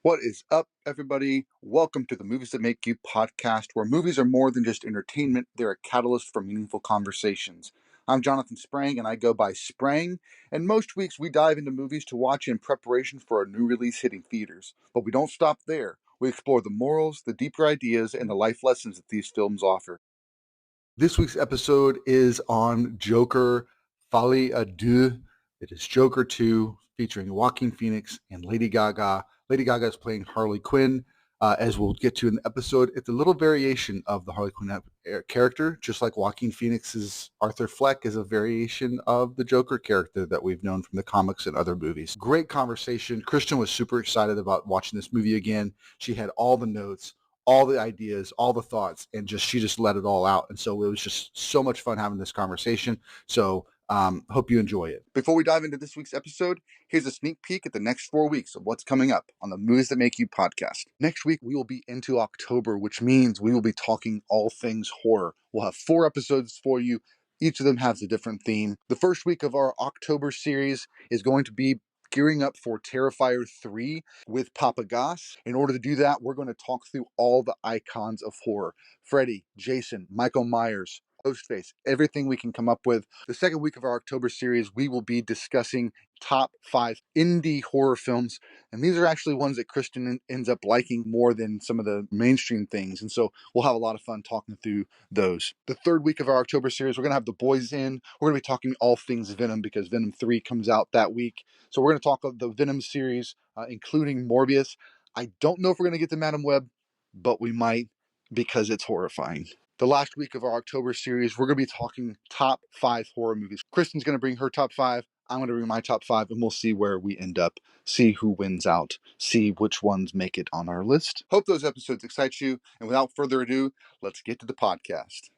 What is up, everybody? Welcome to the Movies That Make You podcast, where movies are more than just entertainment, they're a catalyst for meaningful conversations. I'm Jonathan Sprang, and I go by Sprang, and most weeks we dive into movies to watch in preparation for a new release hitting theaters. But we don't stop there. We explore the morals, the deeper ideas, and the life lessons that these films offer. This week's episode is on Joker, Folie à Deux. It is Joker 2, featuring Joaquin Phoenix and Lady Gaga. Lady Gaga is playing Harley Quinn. As we'll get to in the episode, it's a little variation of the Harley Quinn character, just like Joaquin Phoenix's Arthur Fleck is a variation of the Joker character that we've known from the comics and other movies. Great conversation. Kristen was super excited about watching this movie again. She had all the notes, all the ideas, all the thoughts, and she just let it all out. And so it was just so much fun having this conversation. So hope you enjoy it. Before we dive into this week's episode, here's a sneak peek at the next 4 weeks of what's coming up on the Movies That Make You podcast. Next week, we will be into October, which means we will be talking all things horror. We'll have 4 episodes for you. Each of them has a different theme. The first week of our October series is going to be gearing up for Terrifier 3 with Papa Goss. In order to do that, we're going to talk through all the icons of horror. Freddy, Jason, Michael Myers, Ghostface, everything we can come up with. The second week of our October series, we will be discussing top 5 indie horror films. And these are actually ones that Kristen ends up liking more than some of the mainstream things. And so we'll have a lot of fun talking through those. The third week of our October series, we're going to have the boys in. We're going to be talking all things Venom because Venom 3 comes out that week. So we're going to talk of the Venom series, including Morbius. I don't know if we're going to get to Madam Web, but we might because it's horrifying. The last week of our October series, we're going to be talking top 5 horror movies. Kristen's going to bring her top 5. I'm going to bring my top 5, and we'll see where we end up, see who wins out, see which ones make it on our list. Hope those episodes excite you. And without further ado, let's get to the podcast.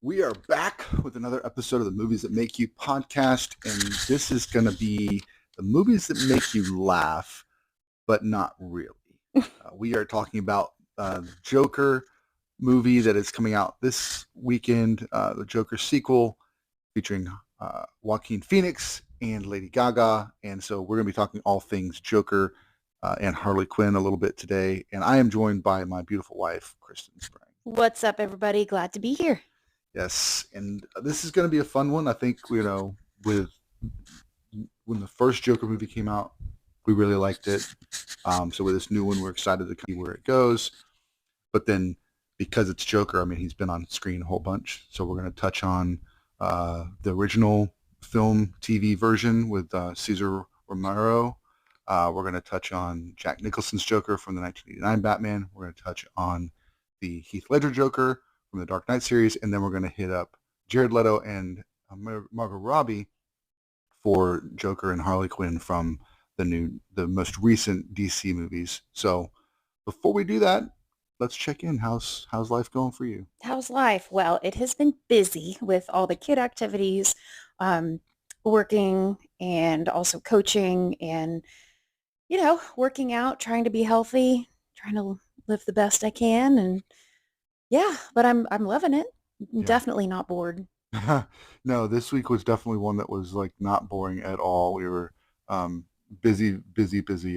We are back with another episode of the Movies That Make You podcast, and this is going to be the movies that make you laugh, but not really. We are talking about the Joker movie that is coming out this weekend, the Joker sequel featuring Joaquin Phoenix and Lady Gaga. And so we're going to be talking all things Joker and Harley Quinn a little bit today. And I am joined by my beautiful wife, Kristen Sprang. What's up, everybody? Glad to be here. Yes, and this is going to be a fun one. I think, when the first Joker movie came out, we really liked it. So with this new one, we're excited to see where it goes. But then, because it's Joker, I mean, he's been on screen a whole bunch. So we're going to touch on the original film TV version with Cesar Romero. We're going to touch on Jack Nicholson's Joker from the 1989 Batman. We're going to touch on the Heath Ledger Joker from the Dark Knight series. And then we're going to hit up Jared Leto and Margot Robbie for Joker and Harley Quinn from the most recent DC movies. So before we do that, let's check in. How's life going for you? How's life? Well, it has been busy with all the kid activities, working and also coaching and, working out, trying to be healthy, trying to live the best I can. And yeah, but I'm loving it. I'm definitely not bored. No, this week was definitely one that was like not boring at all. We were busy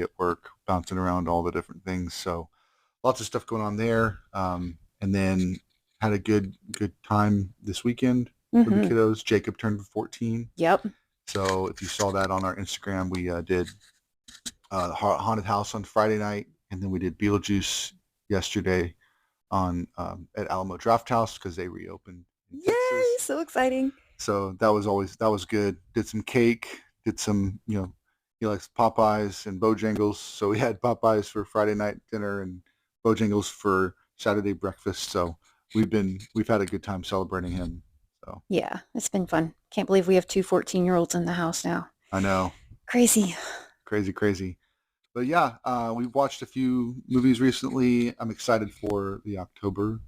at work, bouncing around all the different things. So lots of stuff going on there. And then had a good time this weekend for the kiddos. Jacob turned 14. Yep. So if you saw that on our Instagram, we did Haunted House on Friday night, and then we did Beetlejuice yesterday on at Alamo Draft House because they reopened in Yay! Texas. So exciting. So that was good. Did some cake. Did some he likes Popeyes and Bojangles. So we had Popeyes for Friday night dinner and Bojangles for Saturday breakfast. So we've had a good time celebrating him. So yeah, it's been fun. Can't believe we have 2 14-year-olds in the house now. I know. Crazy. But yeah, we've watched a few movies recently. I'm excited for the October.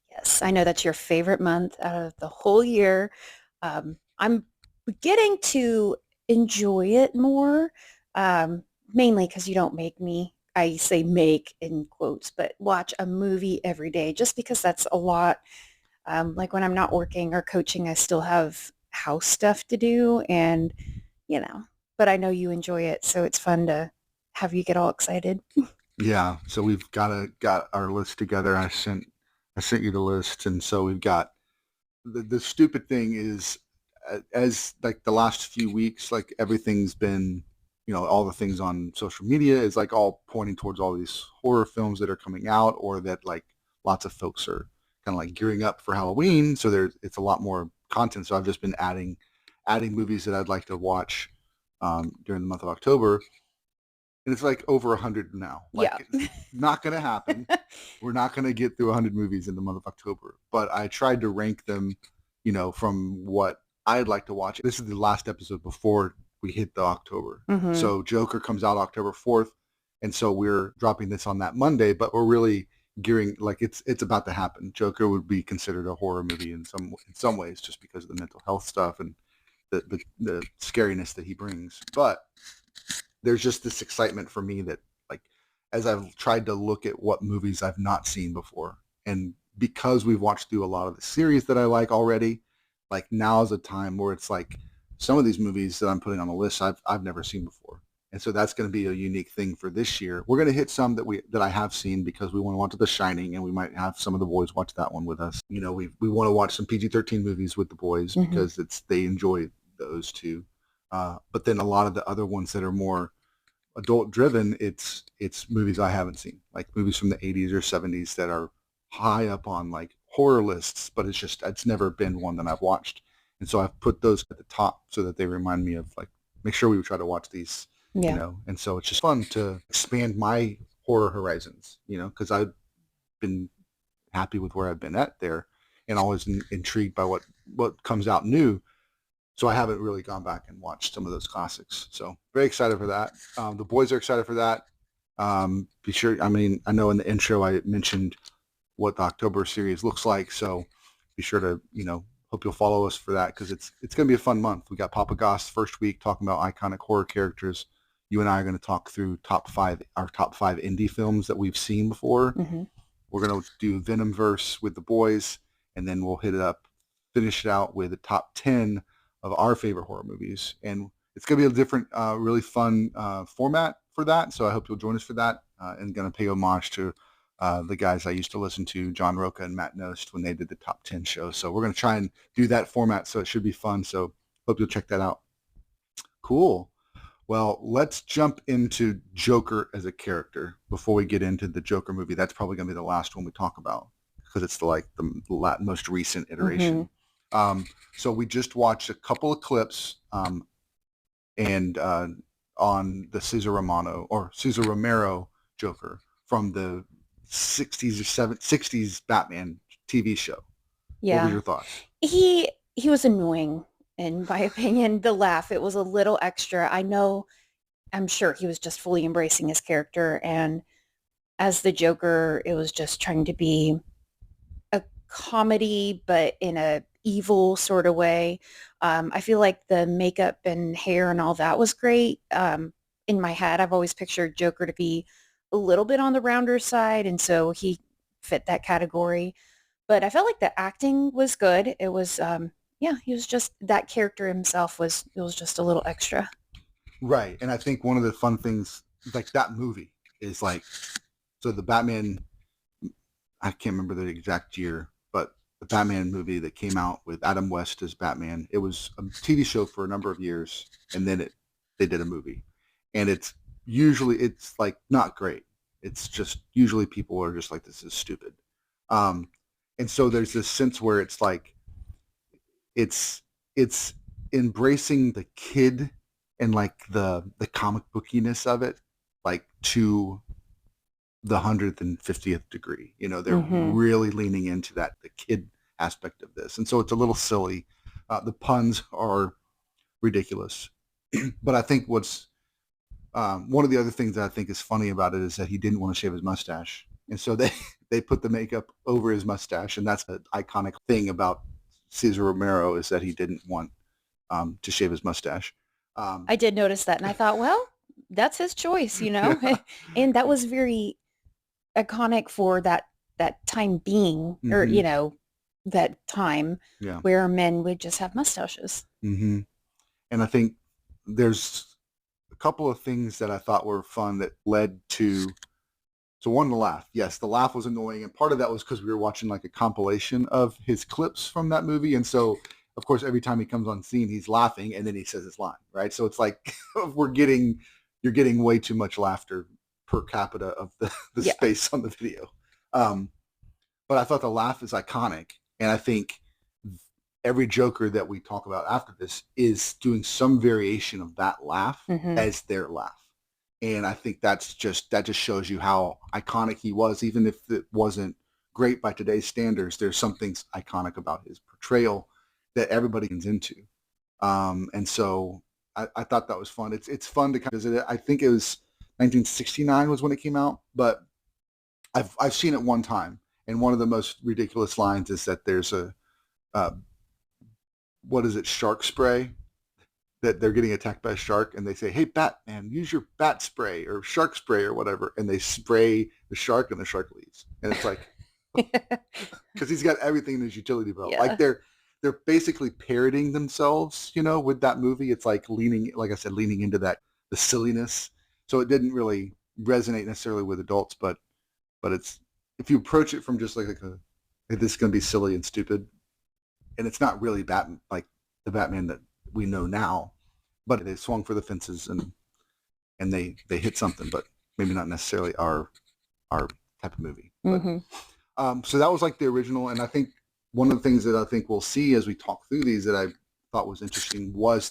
Yes, I know that's your favorite month out of the whole year. I'm getting to enjoy it more, mainly because you don't make me, I say make in quotes, but watch a movie every day just because that's a lot. Like when I'm not working or coaching, I still have house stuff to do, and but I know you enjoy it, so it's fun to have you get all excited. Yeah, so we've got our list together. I sent you the list, and so we've got the stupid thing is as like the last few weeks, like everything's been, all the things on social media is like all pointing towards all these horror films that are coming out, or that like lots of folks are kind of like gearing up for Halloween. So it's a lot more content. So I've just been adding movies that I'd like to watch during the month of October, and it's like over 100 now. Yeah. Like, it's not going to happen. We're not going to get through 100 movies in the month of October, but I tried to rank them, from what I'd like to watch. This is the last episode before we hit the October. Hmm. So Joker comes out October 4th, and so we're dropping this on that Monday, but we're really gearing, like, it's about to happen. Joker would be considered a horror movie in some ways, just because of the mental health stuff and the scariness that he brings. But there's just this excitement for me that, like, as I've tried to look at what movies I've not seen before, and because we've watched through a lot of the series that I like already, like, now is a time where it's like some of these movies that I'm putting on the list I've never seen before. And so that's going to be a unique thing for this year. We're going to hit some that I have seen because we want to watch The Shining, and we might have some of the boys watch that one with us. We want to watch some PG-13 movies with the boys Hmm. because they enjoy those too. But then a lot of the other ones that are more adult driven, it's movies I haven't seen, like movies from the 80s or 70s that are high up on like horror lists, but it's never been one that I've watched. And so I've put those at the top so that they remind me of, like, make sure we try to watch these, Yeah. and so it's just fun to expand my horror horizons, because I've been happy with where I've been at there, and always intrigued by what comes out new. So I haven't really gone back and watched some of those classics. So very excited for that. The boys are excited for that. Be sure. I mean, I know in the intro I mentioned what the October series looks like. So be sure to, hope you'll follow us for that, because it's going to be a fun month. We got Papa Goss first week talking about iconic horror characters. You and I are going to talk through our top five indie films that we've seen before. Hmm. We're going to do Venomverse with the boys, and then we'll finish it out with the top 10 of our favorite horror movies. And it's going to be a different, really fun format for that. So I hope you'll join us for that, and going to pay homage to the guys I used to listen to, John Roca and Matt Nost, when they did the top 10 show. So we're going to try and do that format. So it should be fun. So hope you'll check that out. Cool. Well, let's jump into Joker as a character before we get into the Joker movie. That's probably going to be the last one we talk about, because it's the most recent iteration. So we just watched a couple of clips, and on the Cesar Romero Joker from the 60s or 60s Batman TV show. What were Yeah. your thoughts? He was annoying, in my opinion. The laugh, it was a little extra. I'm sure he was just fully embracing his character, and as the Joker, it was just trying to be a comedy, but in a evil sort of way. I feel like the makeup and hair and all that was great. In my head, I've always pictured Joker to be a little bit on the rounder side, and so he fit that category. But I felt like the acting was good. It was, yeah, he was just, that character himself it was just a little extra. Right. And I think one of the fun things, like, that movie is like, so the Batman, I can't remember the exact year, but the Batman movie that came out with Adam West as Batman, it was a TV show for a number of years, and then they did a movie. And it's like not great. It's just usually people are just like, this is stupid. Um, and so there's this sense where it's like it's it's embracing the kid and like the comic bookiness of it, like, to the 150th degree. They're Hmm. really leaning into the kid aspect of this, and so it's a little silly. The puns are ridiculous, but I think what's one of the other things that I think is funny about it is that he didn't want to shave his mustache, and so they they put the makeup over his mustache, and that's the iconic thing about Cesar Romero, is that he didn't want to shave his mustache. Um, I did notice that, and I thought, well, that's his choice, yeah. and that was very iconic for that time being, or Hmm. that time Yeah. where men would just have mustaches. Hmm. And I think there's couple of things that I thought were fun that led to. So one, the laugh. Yes, the laugh was annoying, and part of that was because we were watching like a compilation of his clips from that movie, and so of course every time he comes on scene, he's laughing, and then he says his line, right? So it's like you're getting way too much laughter per capita of the Yeah. space on the video. But I thought the laugh is iconic, and I think every Joker that we talk about after this is doing some variation of that laugh Mm-hmm. as their laugh. And I think that just shows you how iconic he was, even if it wasn't great by today's standards. There's some things iconic about his portrayal that everybody gets into. And so I thought that was fun. It's fun to kind of visit it. I think it was 1969 was when it came out, but I've seen it one time. And one of the most ridiculous lines is that there's a what is it, shark spray, that they're getting attacked by a shark, and they say, "Hey, Batman, use your bat spray or shark spray or whatever," and they spray the shark, and the shark leaves. And it's like, because he's got everything in his utility belt. Yeah. Like they're basically parroting themselves, with that movie. It's like leaning, like I said, leaning into the silliness. So it didn't really resonate necessarily with adults, but it's, if you approach it from just like this is going to be silly and stupid, and it's not really Batman, like the Batman that we know now, but they swung for the fences and they hit something, but maybe not necessarily our type of movie. Mm-hmm. So that was like the original, and I think one of the things that I think we'll see as we talk through these that I thought was interesting was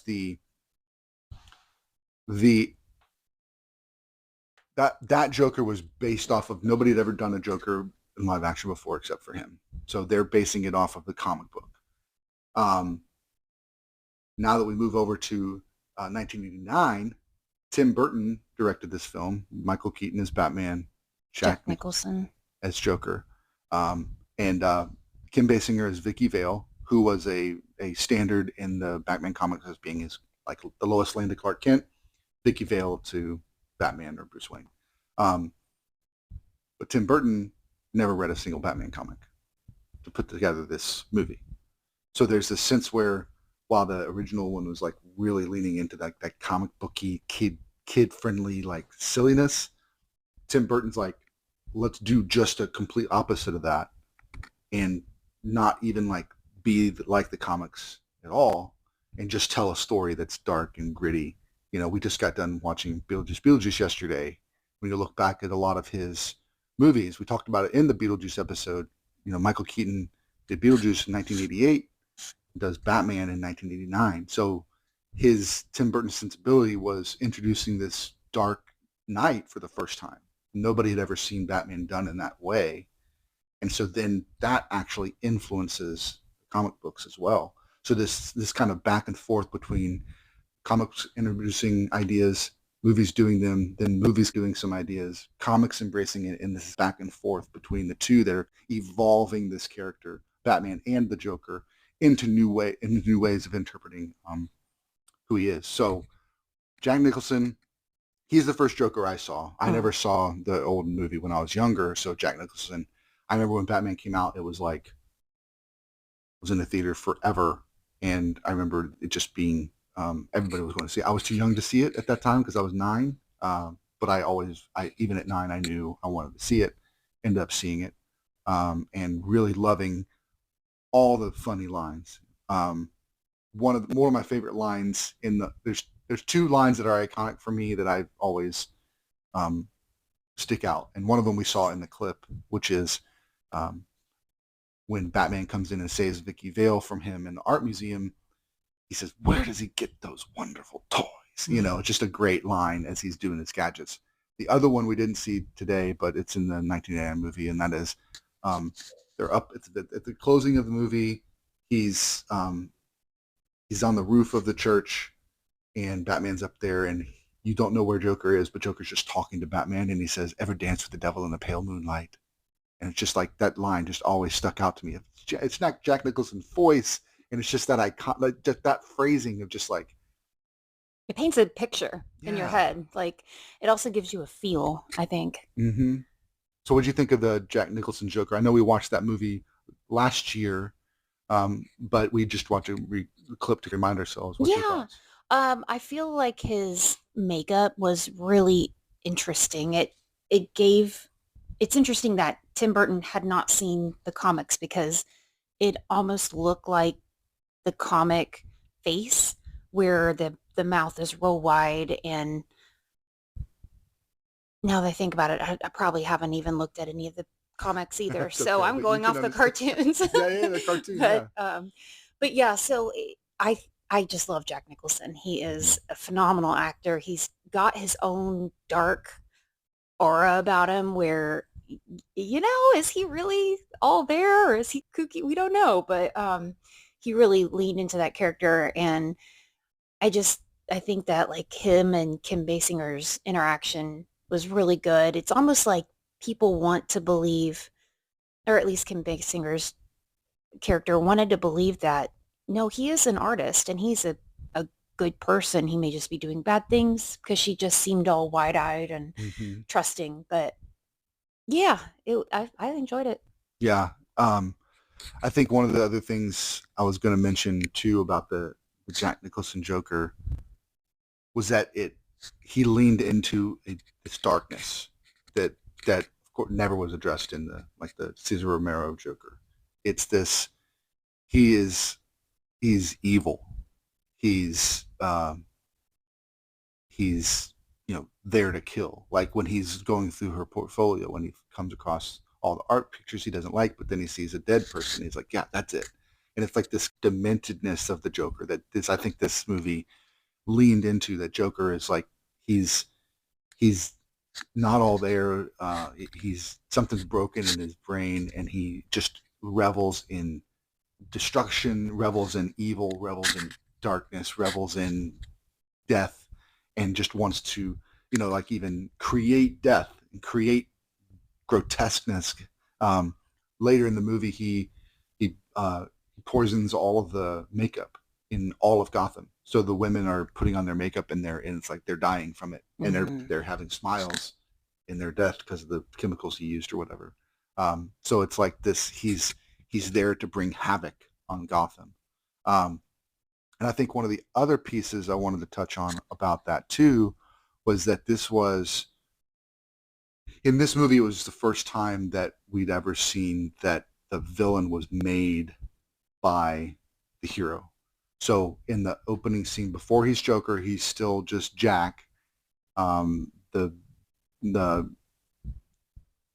that Joker was based off of, nobody had ever done a Joker in live action before except for him. So they're basing it off of the comic book. Now that we move over to 1989, Tim Burton directed this film. Michael Keaton as Batman, Jack Nicholson as Joker, and Kim Basinger as Vicky Vale, who was a standard in the Batman comics as being his, like, the Lois Lane to Clark Kent, Vicky Vale to Batman or Bruce Wayne. But Tim Burton never read a single Batman comic to put together this movie. So there's this sense where, while the original one was like really leaning into that comic booky, kid friendly like silliness, Tim Burton's like, let's do just a complete opposite of that, and not even like be like the comics at all, and just tell a story that's dark and gritty. We just got done watching Beetlejuice yesterday. When you look back at a lot of his movies, we talked about it in the Beetlejuice episode. Michael Keaton did Beetlejuice in 1988, does Batman in 1989. So his Tim Burton sensibility was introducing this dark knight for the first time. Nobody had ever seen Batman done in that way. And so then that actually influences comic books as well. So this kind of back and forth between comics introducing ideas, movies doing them, then movies doing some ideas, comics embracing it, and this back and forth between the two that are evolving this character, Batman and the Joker, into new ways of interpreting who he is. So Jack Nicholson, he's the first Joker I saw. I never saw the old movie when I was younger. So Jack Nicholson, I remember when Batman came out, it was in the theater forever. And I remember it just being, everybody was going to see it. I was too young to see it at that time because I was 9. But even at 9, I knew I wanted to see it. Ended up seeing it, and really loving all the funny lines. One of my favorite lines there's 2 lines that are iconic for me that I always stick out, and one of them we saw in the clip, which is when Batman comes in and saves Vicky Vale from him in the art museum. He says, "Where does he get those wonderful toys?" It's just a great line as he's doing his gadgets. The other one we didn't see today, but it's in the 1989 movie, and that is they're up at the closing of the movie. He's on the roof of the church, and Batman's up there, and you don't know where Joker is, but Joker's just talking to Batman, and he says, "Ever dance with the devil in the pale moonlight?" And it's just like, that line just always stuck out to me. It's not Jack Nicholson's voice, and it's just that just that phrasing of just like, it paints a picture in your head. Like, it also gives you a feel, I think. Mm-hmm. So what did you think of the Jack Nicholson Joker? I know we watched that movie last year, but we just watched a clip to remind ourselves. What's your thoughts? I feel like his makeup was really interesting. It's interesting that Tim Burton had not seen the comics because it almost looked like the comic face where the mouth is real wide. And now that I think about it, I probably haven't even looked at any of the comics either. That's So okay, I'm but you going can off the understand. cartoons. Yeah, the cartoon, but yeah. um but yeah, so I just love Jack Nicholson. He Mhm. is a phenomenal actor. He's got his own dark aura about him where is he really all there or is he kooky? We don't know, but he really leaned into that character. And I just I think that like him and Kim Basinger's interaction was really good. It's almost like people want to believe, or at least Kim Basinger's character wanted to believe that no, he is an artist and he's a good person. He may just be doing bad things because she just seemed all wide-eyed and Mhm. trusting. But yeah, I enjoyed it. Yeah. I think one of the other things I was going to mention too about the Jack Nicholson Joker was that he leaned into this darkness that of course never was addressed in the Cesar Romero Joker. It's this he is he's evil. He's he's there to kill. Like when he's going through her portfolio, when he comes across all the art pictures he doesn't like, but then he sees a dead person, he's like, yeah, that's it. And it's like this dementedness of the Joker that I think this movie leaned into. That Joker is like he's he's not all there. He's something's broken in his brain, and he just revels in destruction, revels in evil, revels in darkness, revels in death, and just wants to, like even create death and create grotesqueness. Um, Later in the movie, he poisons all of the makeup in all of Gotham. So the women are putting on their makeup and it's like they're dying from it, and Hmm. they're having smiles in their death because of the chemicals he used or whatever. So it's like this. He's there to bring havoc on Gotham. Um, and I think one of the other pieces I wanted to touch on about that too was that this was in this movie, it was the first time that we'd ever seen that the villain was made by the hero. So in the opening scene, before he's Joker, he's still just Jack. The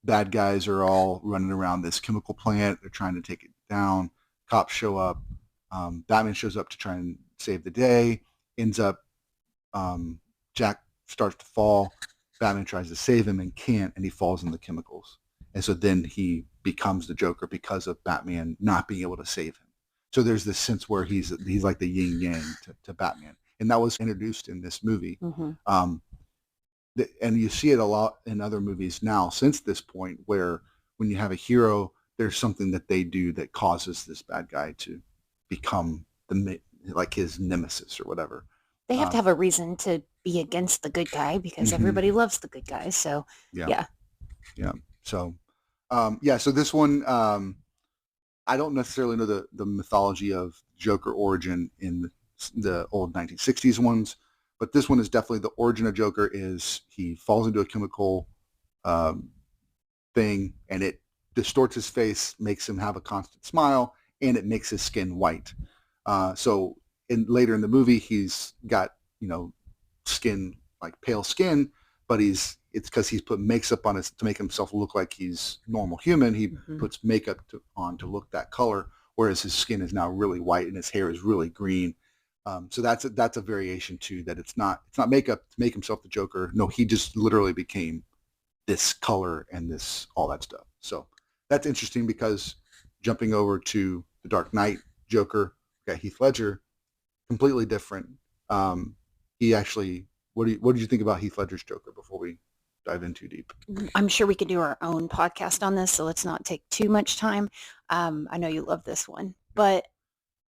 bad guys are all running around this chemical plant. They're trying to take it down. Cops show up. Batman shows up to try and save the day. Ends up Jack starts to fall. Batman tries to save him and can't, and he falls in the chemicals. And so then he becomes the Joker because of Batman not being able to save him. So there's this sense where he's like the yin yang to Batman, and that was introduced in this movie. Hmm. Um, and you see it a lot in other movies now since this point, where when you have a hero, there's something that they do that causes this bad guy to become like his nemesis or whatever. They have to Um, have a reason to be against the good guy because mhm. everybody loves the good guy. So Yeah, yeah. yeah. So, yeah. So this one, I don't necessarily know the mythology of Joker origin in the old 1960s ones, but this one is definitely the origin of Joker. Is he falls into a chemical um, thing, and it distorts his face, makes him have a constant smile, and it makes his skin white. So later in the movie, he's got skin like pale skin, but it's because he's put makeup on his to make himself look like he's normal human. He Hmm. puts makeup on to look that color, whereas his skin is now really white and his hair is really green. So that's a variation too. That it's not makeup to make himself the Joker. No, he just literally became this color and this all that stuff. So that's interesting because jumping over to the Dark Knight Joker, got Heath Ledger, completely different. Um, he actually, what did you think about Heath Ledger's Joker before we dive in too deep? I'm sure we could do our own podcast on this, so let's not take too much time. I know you love this one, but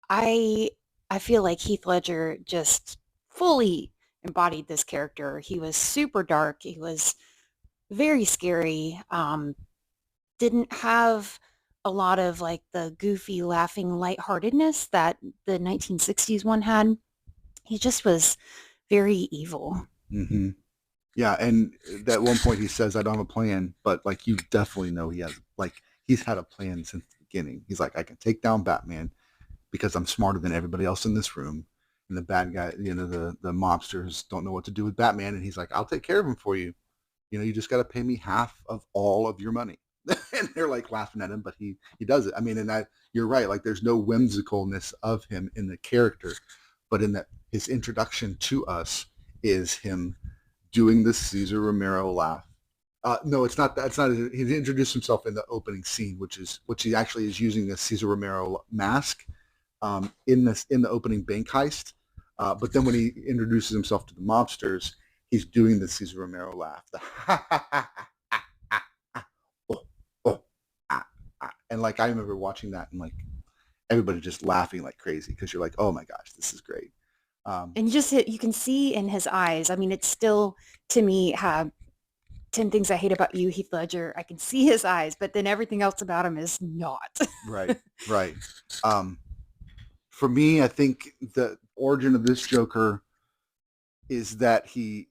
I I feel like Heath Ledger just fully embodied this character. He was super dark. He was very scary. Didn't have a lot of like the goofy, laughing lightheartedness that the 1960s one had. He just was very evil. Mm-hmm. Yeah, and at one point he says, "I don't have a plan," but like you definitely know he has, like he's had a plan since the beginning. He's like, "I can take down Batman because I'm smarter than everybody else in this room." And the bad guy, the mobsters don't know what to do with Batman, and he's like, "I'll take care of him for you. You just got to pay me half of all of your money." And they're like laughing at him, but he does it. I mean, and you're right. Like, there's no whimsicalness of him in the character, but in that his introduction to us is him doing the Caesar Romero laugh. No, it's not. That's not. He introduced himself in the opening scene, which he actually is using the Caesar Romero mask in the opening bank heist. But then when he introduces himself to the mobsters, he's doing the Caesar Romero laugh, the ha ha ha ha ha ha, oh, oh, ah, ah. And like I remember watching that and like everybody just laughing like crazy because you're like, oh my gosh, this is great. And you can see in his eyes. I mean, it's still to me, 10 Things I Hate About You, Heath Ledger. I can see his eyes, but then everything else about him is not. Right, right. Um, for me, I think the origin of this Joker is that we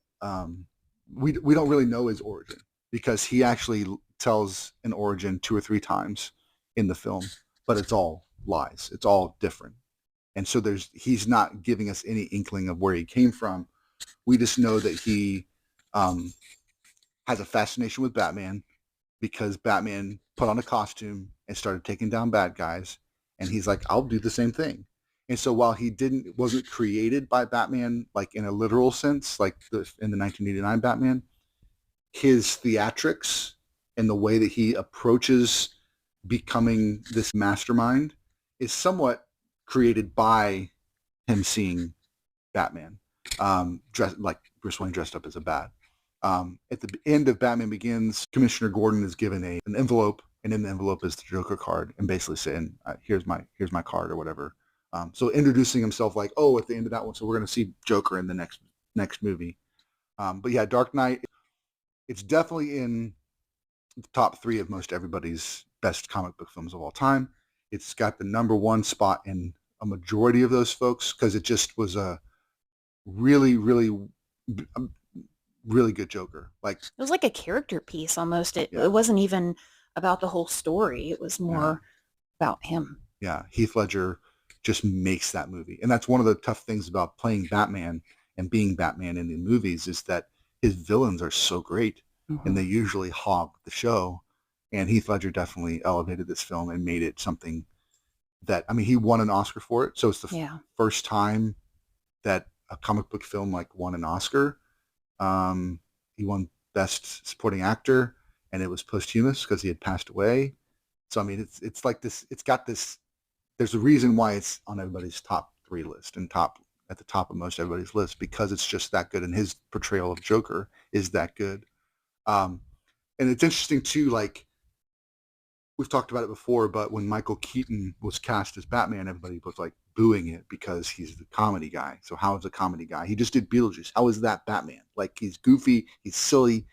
don't really know his origin because he actually tells an origin 2 or 3 times in the film, but it's all lies. It's all different. And so he's not giving us any inkling of where he came from. We just know that he um, has a fascination with Batman because Batman put on a costume and started taking down bad guys, and he's like, I'll do the same thing. And so while he wasn't created by Batman like in a literal sense, like in the 1989 Batman, his theatrics and the way that he approaches becoming this mastermind is somewhat created by him seeing Batman, dressed like Bruce Wayne dressed up as a bat. At the end of Batman Begins, Commissioner Gordon is given an envelope, and in the envelope is the Joker card, and basically saying, "Here's my card" or whatever. So introducing himself like, "Oh, at the end of that one, so we're going to see Joker in the next movie." But yeah, Dark Knight, it's definitely in the top 3 of most everybody's best comic book films of all time. It's got the number 1 spot in a majority of those folks because it just was a really, really, really good Joker. Like, It was like a character piece almost. It, yeah, it wasn't even about the whole story. It was yeah, more about him. yeah. Heath Ledger just makes that movie, and that's one of the tough things about playing Batman and being Batman in the movies is that his villains are so great, and they usually hog the show. And Heath Ledger definitely elevated this film and made it something that, I mean, he won an Oscar for it, so it's the Yeah. first time that a comic book film like won an Oscar. He won Best Supporting Actor, and it was posthumous because he had passed away. So I mean, it's like this. It's got this. There's a reason why it's on everybody's top 3 list and at the top of most everybody's list because it's just that good, and his portrayal of Joker is that good. Um, and it's interesting too. Like, we've talked about it before, but when Michael Keaton was cast as Batman, everybody was like booing it because he's the comedy guy. So how is a comedy guy? He just did Beetlejuice. How is that Batman? Like, he's goofy, he's silly.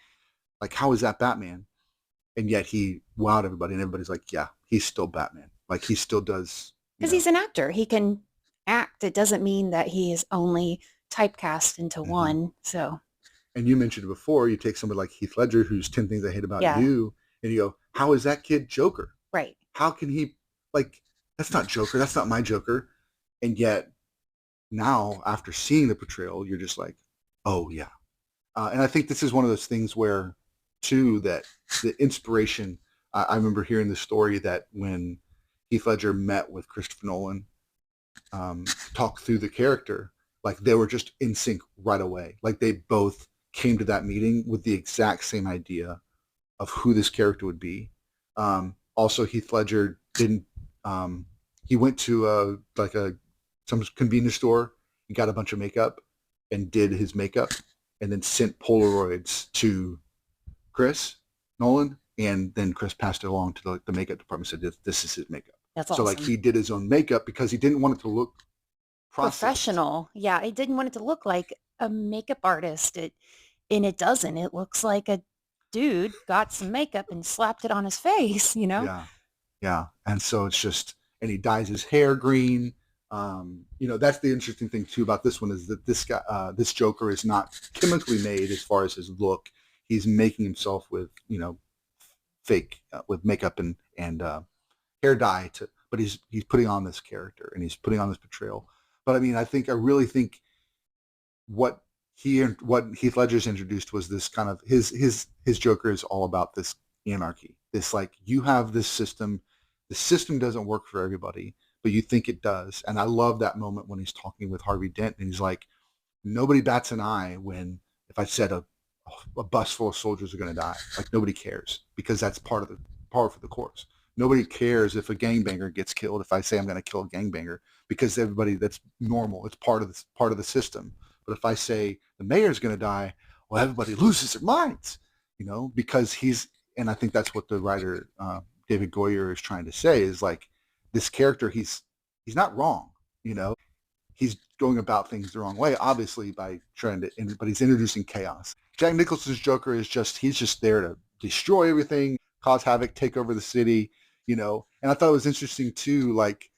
Like, how is that Batman? And yet he wowed everybody, and everybody's like, yeah, he's still Batman. Like, he still does, Because he's an actor. He can act. It doesn't mean that he is only typecast into Mhm. one. So, And you mentioned it before, you take somebody like Heath Ledger, who's 10 Things I Hate About yeah, You, and you go, how is that kid Joker? right. How can he, like, that's not Joker. That's not my Joker. And yet now, after seeing the portrayal, you're just like, oh, yeah. And I think this is one of those things where, too, that the inspiration, I remember hearing the story that when Heath Ledger met with Christopher Nolan, talk through the character, like they were just in sync right away. Like they both came to that meeting with the exact same idea of who this character would be. Also, Heath Ledger didn't. He went to some convenience store and got a bunch of makeup and did his makeup, and then sent Polaroids to Chris Nolan, and then Chris passed it along to the makeup department. And said this is his makeup. That's So like awesome. he did his own makeup because he didn't want it to look processed. Professional. Yeah, I didn't want it to look like a makeup artist. And it doesn't. It looks like a dude got some makeup and slapped it on his face, you know? Yeah, yeah. And so it's just, and he dyes his hair green. That's the interesting thing too about this one is that this guy, this Joker, is not chemically made as far as his look. He's making himself with fake with makeup and hair dye but he's putting on this character and he's putting on this portrayal. But I really think what what Heath Ledger's introduced was this kind of his Joker is all about this anarchy. This, like, you have this system, the system doesn't work for everybody, but you think it does. And I love that moment when he's talking with Harvey Dent and he's like, nobody bats an eye when if I said a bus full of soldiers are going to die. Like, nobody cares because that's part of the course. Nobody cares if a gangbanger gets killed if I say I'm going to kill a gangbanger because everybody, that's normal. It's part of the system. But if I say the mayor's going to die, well, everybody loses their minds, because and I think that's what the writer David Goyer is trying to say is like this character, he's not wrong, he's going about things the wrong way, obviously but he's introducing chaos. Jack Nicholson's Joker he's just there to destroy everything, cause havoc, take over the city, and I thought it was interesting too, like,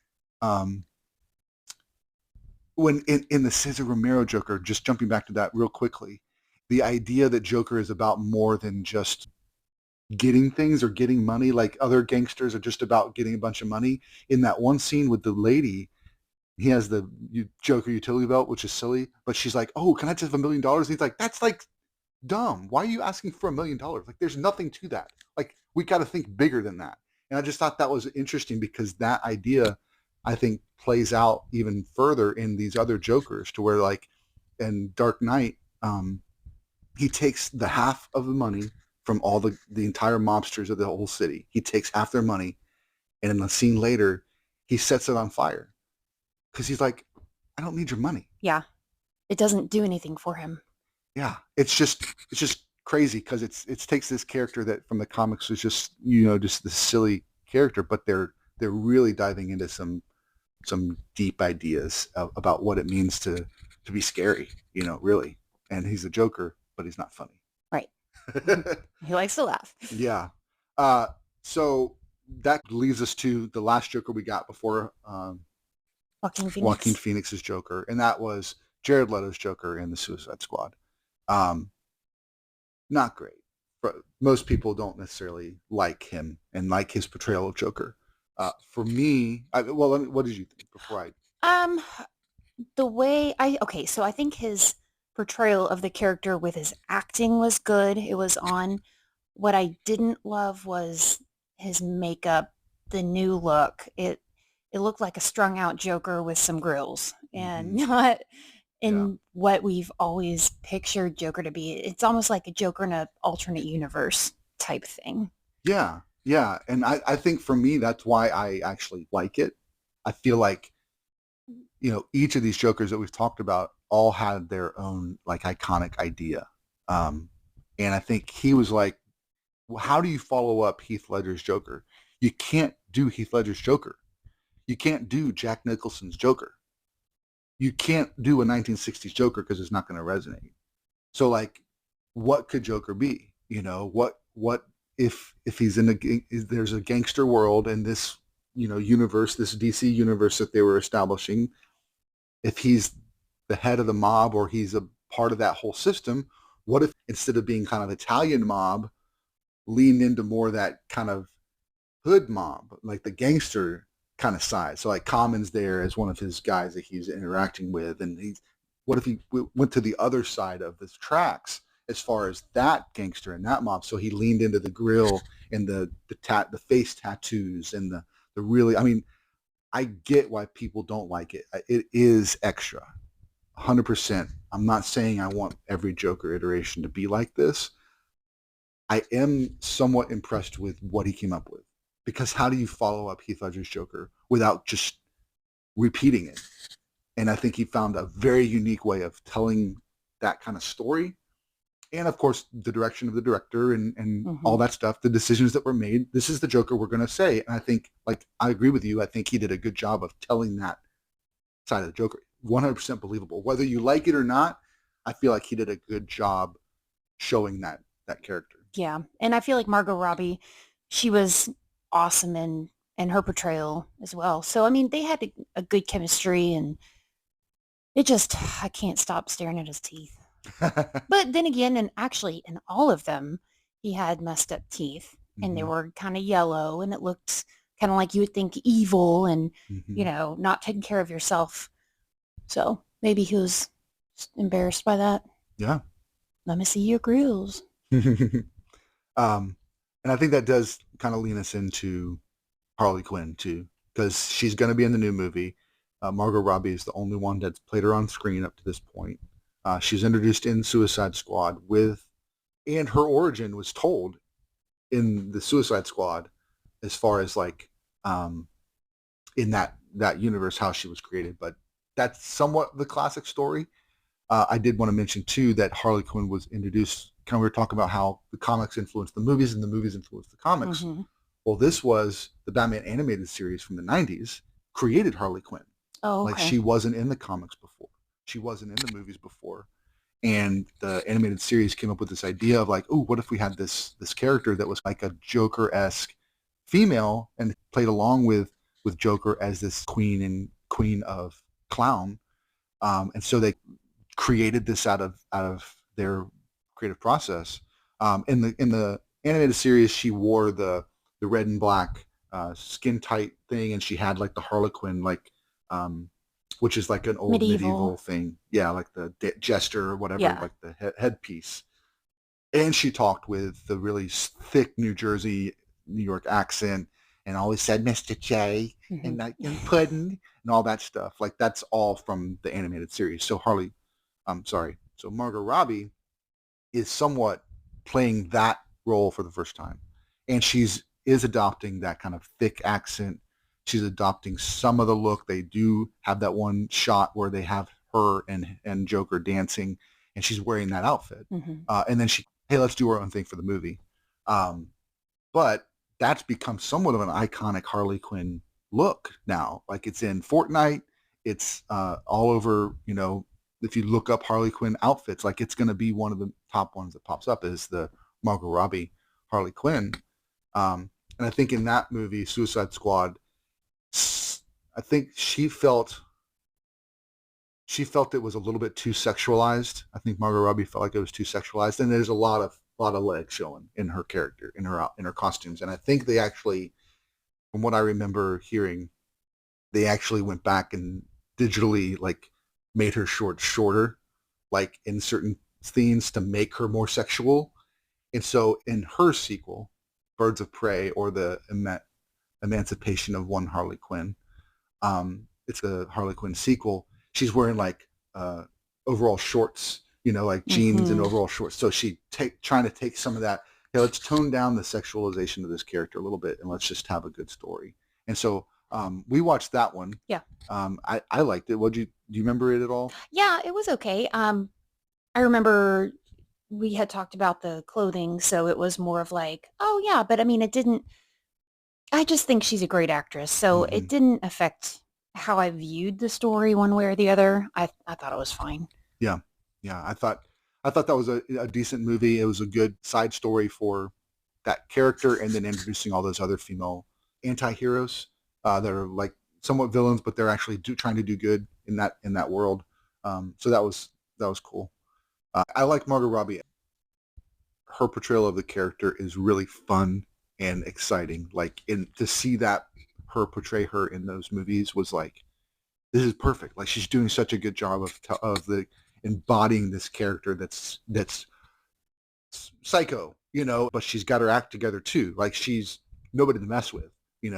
when in the Cesar Romero Joker, just jumping back to that real quickly, the idea that Joker is about more than just getting things or getting money, like other gangsters are just about getting a bunch of money. In that one scene with the lady, he has the Joker utility belt, which is silly, but she's like, oh, can I just have $1 million? And he's like, that's like dumb. Why are you asking for $1 million? Like, there's nothing to that. Like, we got to think bigger than that. And I just thought that was interesting because that idea, I think, plays out even further in these other Jokers to where, like, in Dark Knight, he takes the half of the money from all the entire mobsters of the whole city. He takes half their money, and in the scene later, he sets it on fire because he's like, I don't need your money. Yeah. It doesn't do anything for him. Yeah. It's just crazy because it takes this character that from the comics was just, just this silly character, but they're really diving into some deep ideas about what it means to be scary, really. And he's a Joker, but he's not funny. Right. He likes to laugh. Yeah. So that leads us to the last Joker we got before Joaquin Phoenix's Joker, and that was Jared Leto's Joker in the Suicide Squad. Not great. But most people don't necessarily like him and like his portrayal of Joker. For me, what did you think before so I think his portrayal of the character with his acting was good. It was on. What I didn't love was his makeup, the new look. It looked like a strung out Joker with some grills and not in what we've always pictured Joker to be. It's almost like a Joker in an alternate universe type thing. Yeah. Yeah. And I think for me, that's why I actually like it. I feel like, each of these Jokers that we've talked about all had their own, like, iconic idea. And I think he was like, well, how do you follow up Heath Ledger's Joker? You can't do Heath Ledger's Joker. You can't do Jack Nicholson's Joker. You can't do a 1960s Joker because it's not going to resonate. So, like, what could Joker be? What if he's there's a gangster world in this, universe, this DC universe that they were establishing, if he's the head of the mob or he's a part of that whole system, what if instead of being kind of Italian mob, leaned into more that kind of hood mob, like the gangster kind of side? So like Common's there as one of his guys that he's interacting with, and what if he went to the other side of the tracks as far as that gangster and that mob? So he leaned into the grill and the face tattoos and the really, I get why people don't like it. It is extra, 100%. I'm not saying I want every Joker iteration to be like this. I am somewhat impressed with what he came up with, because how do you follow up Heath Ledger's Joker without just repeating it? And I think he found a very unique way of telling that kind of story. And of course, the direction of the director and all that stuff, the decisions that were made. This is the Joker we're going to say. And I think, like, I agree with you. I think he did a good job of telling that side of the Joker. 100% believable. Whether you like it or not, I feel like he did a good job showing that character. Yeah. And I feel like Margot Robbie, she was awesome in and her portrayal as well. So I mean, they had a good chemistry, and it just I can't stop staring at his teeth. But then again, and actually in all of them, he had messed up teeth, and they Hmm. were kind of yellow, and it looked kind of like you would think evil and, Hmm. not taking care of yourself. So maybe he was embarrassed by that. Yeah. Let me see your grills. um, and I think that does kind of lean us into Harley Quinn too, because she's going to be in the new movie. Margot Robbie is the only one that's played her on screen up to this point. She's introduced in Suicide Squad and her origin was told in the Suicide Squad, as far as like um, in that universe how she was created. But that's somewhat the classic story. I did want to mention too that Harley Quinn was introduced. Kind of we were talking about how the comics influenced the movies and the movies influenced the comics. Hmm. Well, this was the Batman animated series from the 90s created Harley Quinn. Oh, Like okay. she wasn't in the comics before. She wasn't in the movies before. And the animated series came up with this idea of like, oh, what if we had this character that was like a Joker-esque female and played along with Joker as this queen of clown. And so they created this out of their creative process. In the animated series, she wore the red and black skin tight thing, and she had like the Harlequin um, which is like an old Medieval. medieval thing. Yeah, like the jester or whatever, Yeah. like the headpiece. And she talked with the really thick New York accent, and always said Mr. J Hmm. and like and pudding and all that stuff. Like that's all from the animated series. So I'm sorry. So Margot Robbie is somewhat playing that role for the first time, and she's is adopting that kind of thick accent. She's adopting some of the look. They do have that one shot where they have her and Joker dancing, and she's wearing that outfit. Hmm. And then hey, let's do our own thing for the movie. Um, but that's become somewhat of an iconic Harley Quinn look now. Like it's in Fortnite, it's all over. If you look up Harley Quinn outfits, like it's going to be one of the top ones that pops up is the Margot Robbie Harley Quinn. And I think in that movie, Suicide Squad, I think she felt it was a little bit too sexualized. I think Margot Robbie felt like it was too sexualized, and there's a lot of legs showing in her character, in her costumes. And I think they actually, from what I remember hearing, they actually went back and digitally like made her shorter, like in certain scenes to make her more sexual. And so in her sequel, Birds of Prey or the Emancipation of One Harley Quinn, it's a Harley Quinn sequel. She's wearing like overall shorts, like jeans and Hmm. overall shorts. So she trying to take some of that. Hey, let's tone down the sexualization of this character a little bit, and let's just have a good story. And so we watched that one. Yeah. I liked it. Do you remember it at all? Yeah, it was okay. I remember we had talked about the clothing, so it was more of like, oh yeah, but I mean, it didn't. I just think she's a great actress, so Hmm. it didn't affect how I viewed the story one way or the other. I thought it was fine. Yeah, yeah. I thought that was a decent movie. It was a good side story for that character, and then introducing all those other female anti-heroes that are like somewhat villains, but they're actually trying to do good in that world. So that was cool. I like Margot Robbie. Her portrayal of the character is really fun and exciting. Like to see that her portray her in those movies was like this is perfect. Like she's doing such a good job of the embodying this character that's psycho, but she's got her act together too. Like she's nobody to mess with,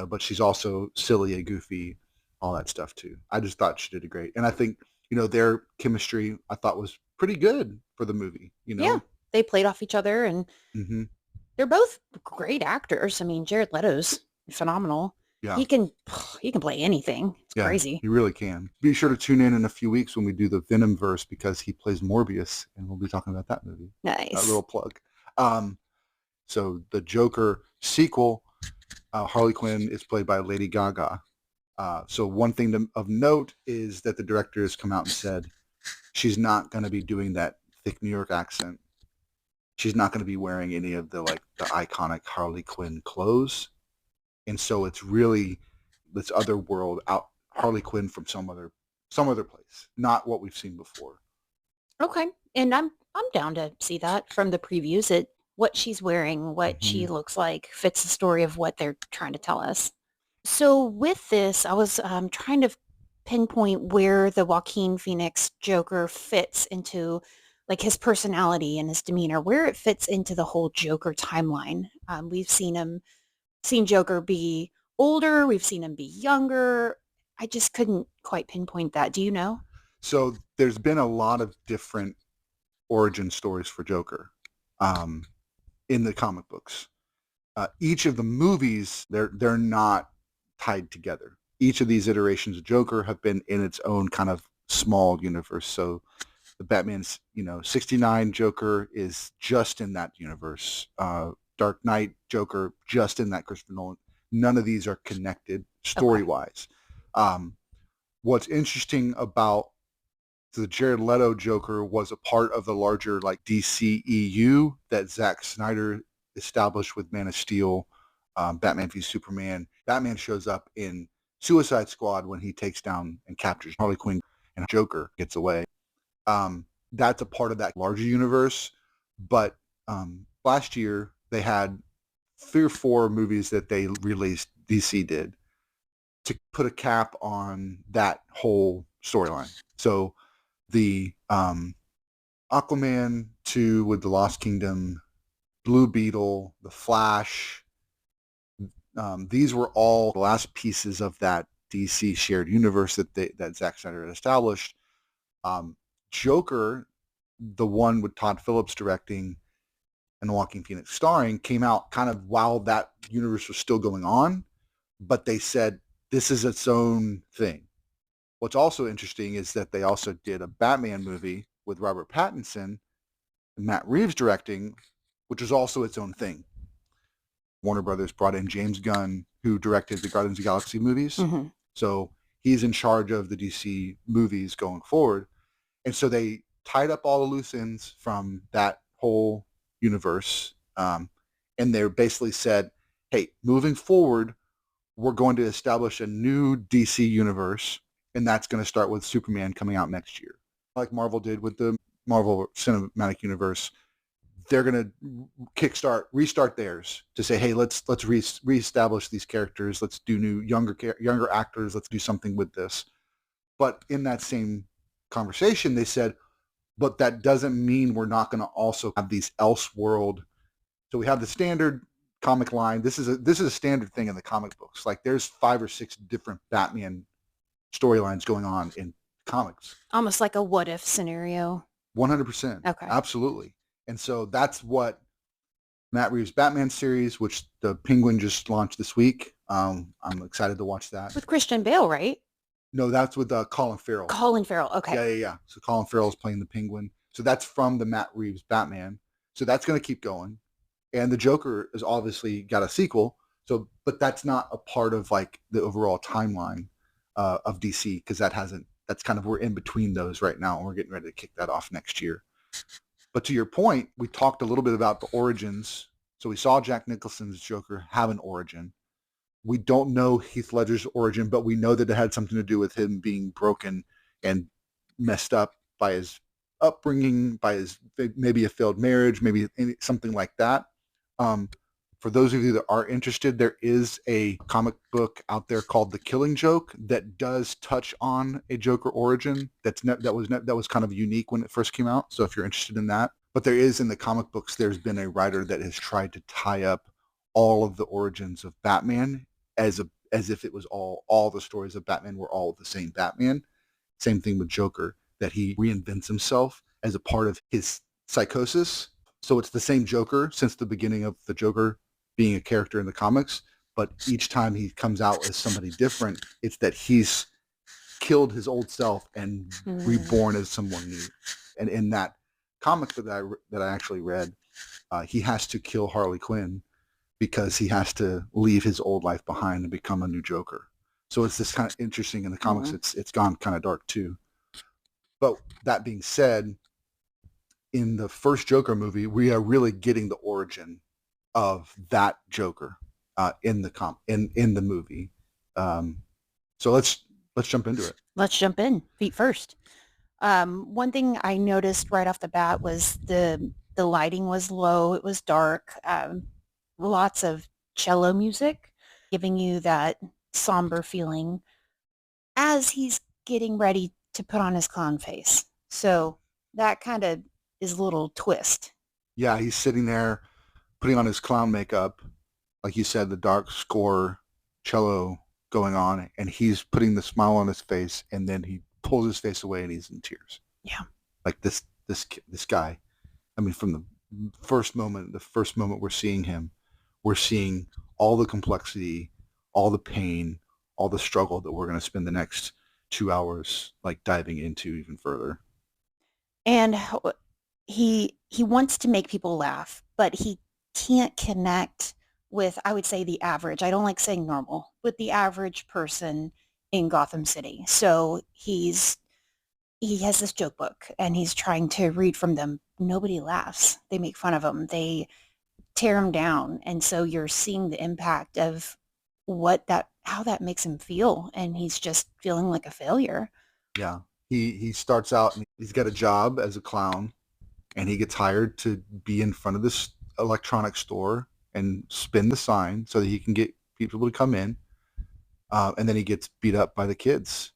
but she's also silly and goofy, all that stuff too. I just thought she did a great, and I think their chemistry I thought was pretty good for the movie. Yeah, they played off each other, and Hmm. they're both great actors. I mean, Jared Leto's phenomenal. Yeah, He can he can play anything. It's yeah, crazy. you really can. Be sure to tune in a few weeks when we do the Venom verse because he plays Morbius, and we'll be talking about that movie. A Nice. little plug. Um, so the Joker sequel, Harley Quinn is played by Lady Gaga. So one thing of note is that the director has come out and said she's not going to be doing that thick New York accent. She's not going to be wearing any of the iconic Harley Quinn clothes. and so it's really this other world out, Harley Quinn from some other place, not what we've seen before. Okay. And I'm down to see that from the previews. What she's wearing, what she Mhm. looks like fits the story of what they're trying to tell us. So with this, I was trying to pinpoint where the Joaquin Phoenix Joker fits into like his personality and his demeanor, where it fits into the whole Joker timeline. We've seen Joker be older, we've seen him be younger. I just couldn't quite pinpoint that. Do you know? So there's been a lot of different origin stories for Joker um, in the comic books. Each of the movies, they're not tied together. Each of these iterations of Joker have been in its own kind of small universe. So the Batman's 69 Joker is just in that universe. Dark Knight Joker just in that Christopher Nolan. None of these are connected story Okay. wise. Um, what's interesting about the Jared Leto Joker was a part of the larger like DCEU that Zack Snyder established with Man of Steel, Batman v Superman. Batman shows up in Suicide Squad when he takes down and captures Harley Quinn, and Joker gets away. That's a part of that larger universe. But last year they had 3 or 4 movies that they released, DC did, to put a cap on that whole storyline. So the Aquaman 2 with the Lost Kingdom, Blue Beetle, The Flash, these were all the last pieces of that DC shared universe that Zack Snyder had established. Joker, the one with Todd Phillips directing and Joaquin Phoenix starring, came out kind of while that universe was still going on, but they said this is its own thing. What's also interesting is that they also did a Batman movie with Robert Pattinson and Matt Reeves directing, which is also its own thing. Warner Brothers brought in James Gunn, who directed the Guardians of the Galaxy movies. Mm-hmm. So he's in charge of the DC movies going forward. And so they tied up all the loose ends from that whole universe. And they basically said, hey, moving forward, we're going to establish a new DC universe, and that's going to start with Superman coming out next year. Like Marvel did with the Marvel Cinematic Universe, they're going to restart theirs to say, hey, let's reestablish these characters. Let's do new younger actors. Let's do something with this. But in that same conversation, they said, but that doesn't mean we're not going to also have these Elseworld. So we have the standard comic line. This is a standard thing in the comic books. Like there's 5 or 6 different Batman storylines going on in comics. Almost like a what if scenario. 100%. Okay. Absolutely. And so that's what Matt Reeves' Batman series, which the Penguin just launched this week. I'm excited to watch that. With Christian Bale, right? No, that's with Colin Farrell. Colin Farrell. Okay. Yeah. So Colin Farrell is playing the Penguin. So that's from the Matt Reeves Batman. So that's going to keep going. And the Joker has obviously got a sequel. So, but that's not a part of like the overall timeline of DC, because that's kind of, we're in between those right now, and we're getting ready to kick that off next year. But to your point, we talked a little bit about the origins. So we saw Jack Nicholson's Joker have an origin. We don't know Heath Ledger's origin, but we know that it had something to do with him being broken and messed up by his upbringing, by his maybe a failed marriage, maybe something like that. For those of you that are interested, there is a comic book out there called The Killing Joke that does touch on a Joker origin that was kind of unique when it first came out. So if you're interested in that, but there is, in the comic books, there's been a writer that has tried to tie up all of the origins of Batman as if it was all the stories of Batman were all the same Batman. Same thing with Joker, that he reinvents himself as a part of his psychosis. So it's the same Joker since the beginning of the Joker being a character in the comics, but each time he comes out as somebody different, it's that he's killed his old self and reborn as someone new. And in that comic that I actually read, he has to kill Harley Quinn because he has to leave his old life behind and become a new Joker. So it's this kind of interesting. In the comics, it's gone kind of dark too. But that being said, in the first Joker movie, we are really getting the origin of that Joker. in the movie. So let's jump into it. Let's jump in feet first. One thing I noticed right off the bat was the lighting was low. It was dark. Lots of cello music, giving you that somber feeling as he's getting ready to put on his clown face. So that kind of is a little twist. Yeah, he's sitting there putting on his clown makeup, like you said, the dark score cello going on, and he's putting the smile on his face, and then he pulls his face away and he's in tears. Yeah. Like this guy. I mean, from the first moment we're seeing him, we're seeing all the complexity, all the pain, all the struggle that we're going to spend the next 2 hours like diving into even further. And he wants to make people laugh, but he can't connect with, I would say, the average. I don't like saying normal, with the average person in Gotham City. So he has this joke book and he's trying to read from them. Nobody laughs. They make fun of him. They tear him down. And so you're seeing the impact of how that makes him feel. And he's just feeling like a failure. Yeah. He starts out and he's got a job as a clown, and he gets hired to be in front of this electronic store and spin the sign so that he can get people to come in. And then he gets beat up by the kids.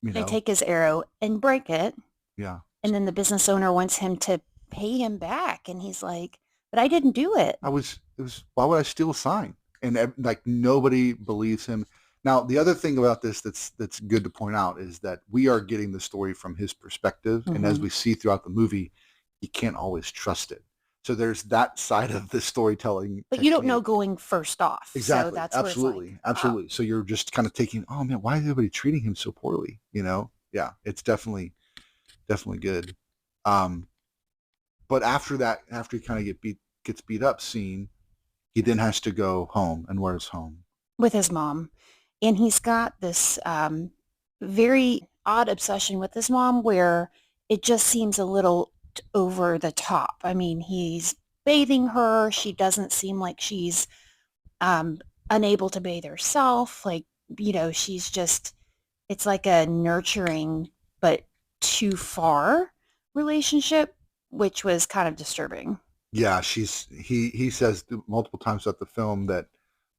They take his arrow and break it. Yeah. And then the business owner wants him to pay him back. And he's like, but I didn't do it. Why would I steal a sign? And like nobody believes him. Now, the other thing about this that's good to point out is that we are getting the story from his perspective. Mm-hmm. And as we see throughout the movie, you can't always trust it. So there's that side of the storytelling. But technique. You don't know going first off. Exactly. So that's absolutely. Absolutely. So you're just kind of taking, oh man, why is everybody treating him so poorly? Yeah, it's definitely good. But after he kind of gets beat up scene, he then has to go home. And where's home? With his mom. And he's got this very odd obsession with his mom where it just seems a little over the top. I mean, he's bathing her. She doesn't seem like she's unable to bathe herself. Like, she's just, it's like a nurturing but too far relationship, which was kind of disturbing. Yeah, he says multiple times throughout the film that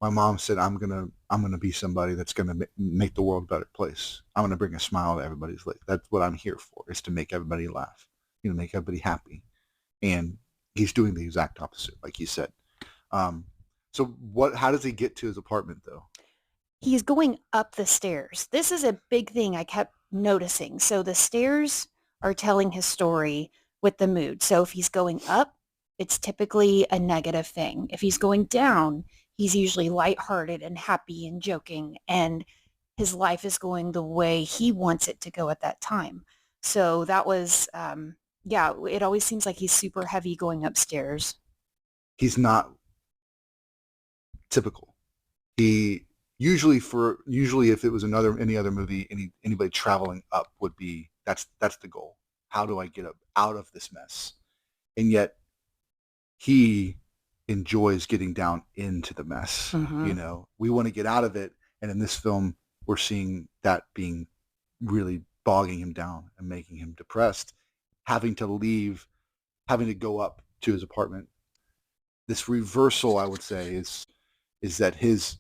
my mom said, I'm gonna be somebody that's gonna make the world a better place. I'm gonna bring a smile to everybody's face. That's what I'm here for, is to make everybody laugh, make everybody happy. And he's doing the exact opposite, like you said. So how does he get to his apartment though? He's going up the stairs. This is a big thing I kept noticing. So the stairs are telling his story with the mood. So if he's going up, it's typically a negative thing. If he's going down, he's usually lighthearted and happy and joking, and his life is going the way he wants it to go at that time. So that was, it always seems like he's super heavy going upstairs. He's not typical. He usually if it was any other movie, anybody traveling up would be, that's the goal. How do I get up out of this mess? And yet he enjoys getting down into the mess. Mm-hmm. We want to get out of it. And in this film, we're seeing that being really bogging him down and making him depressed, having to leave, having to go up to his apartment. This reversal, I would say, is that his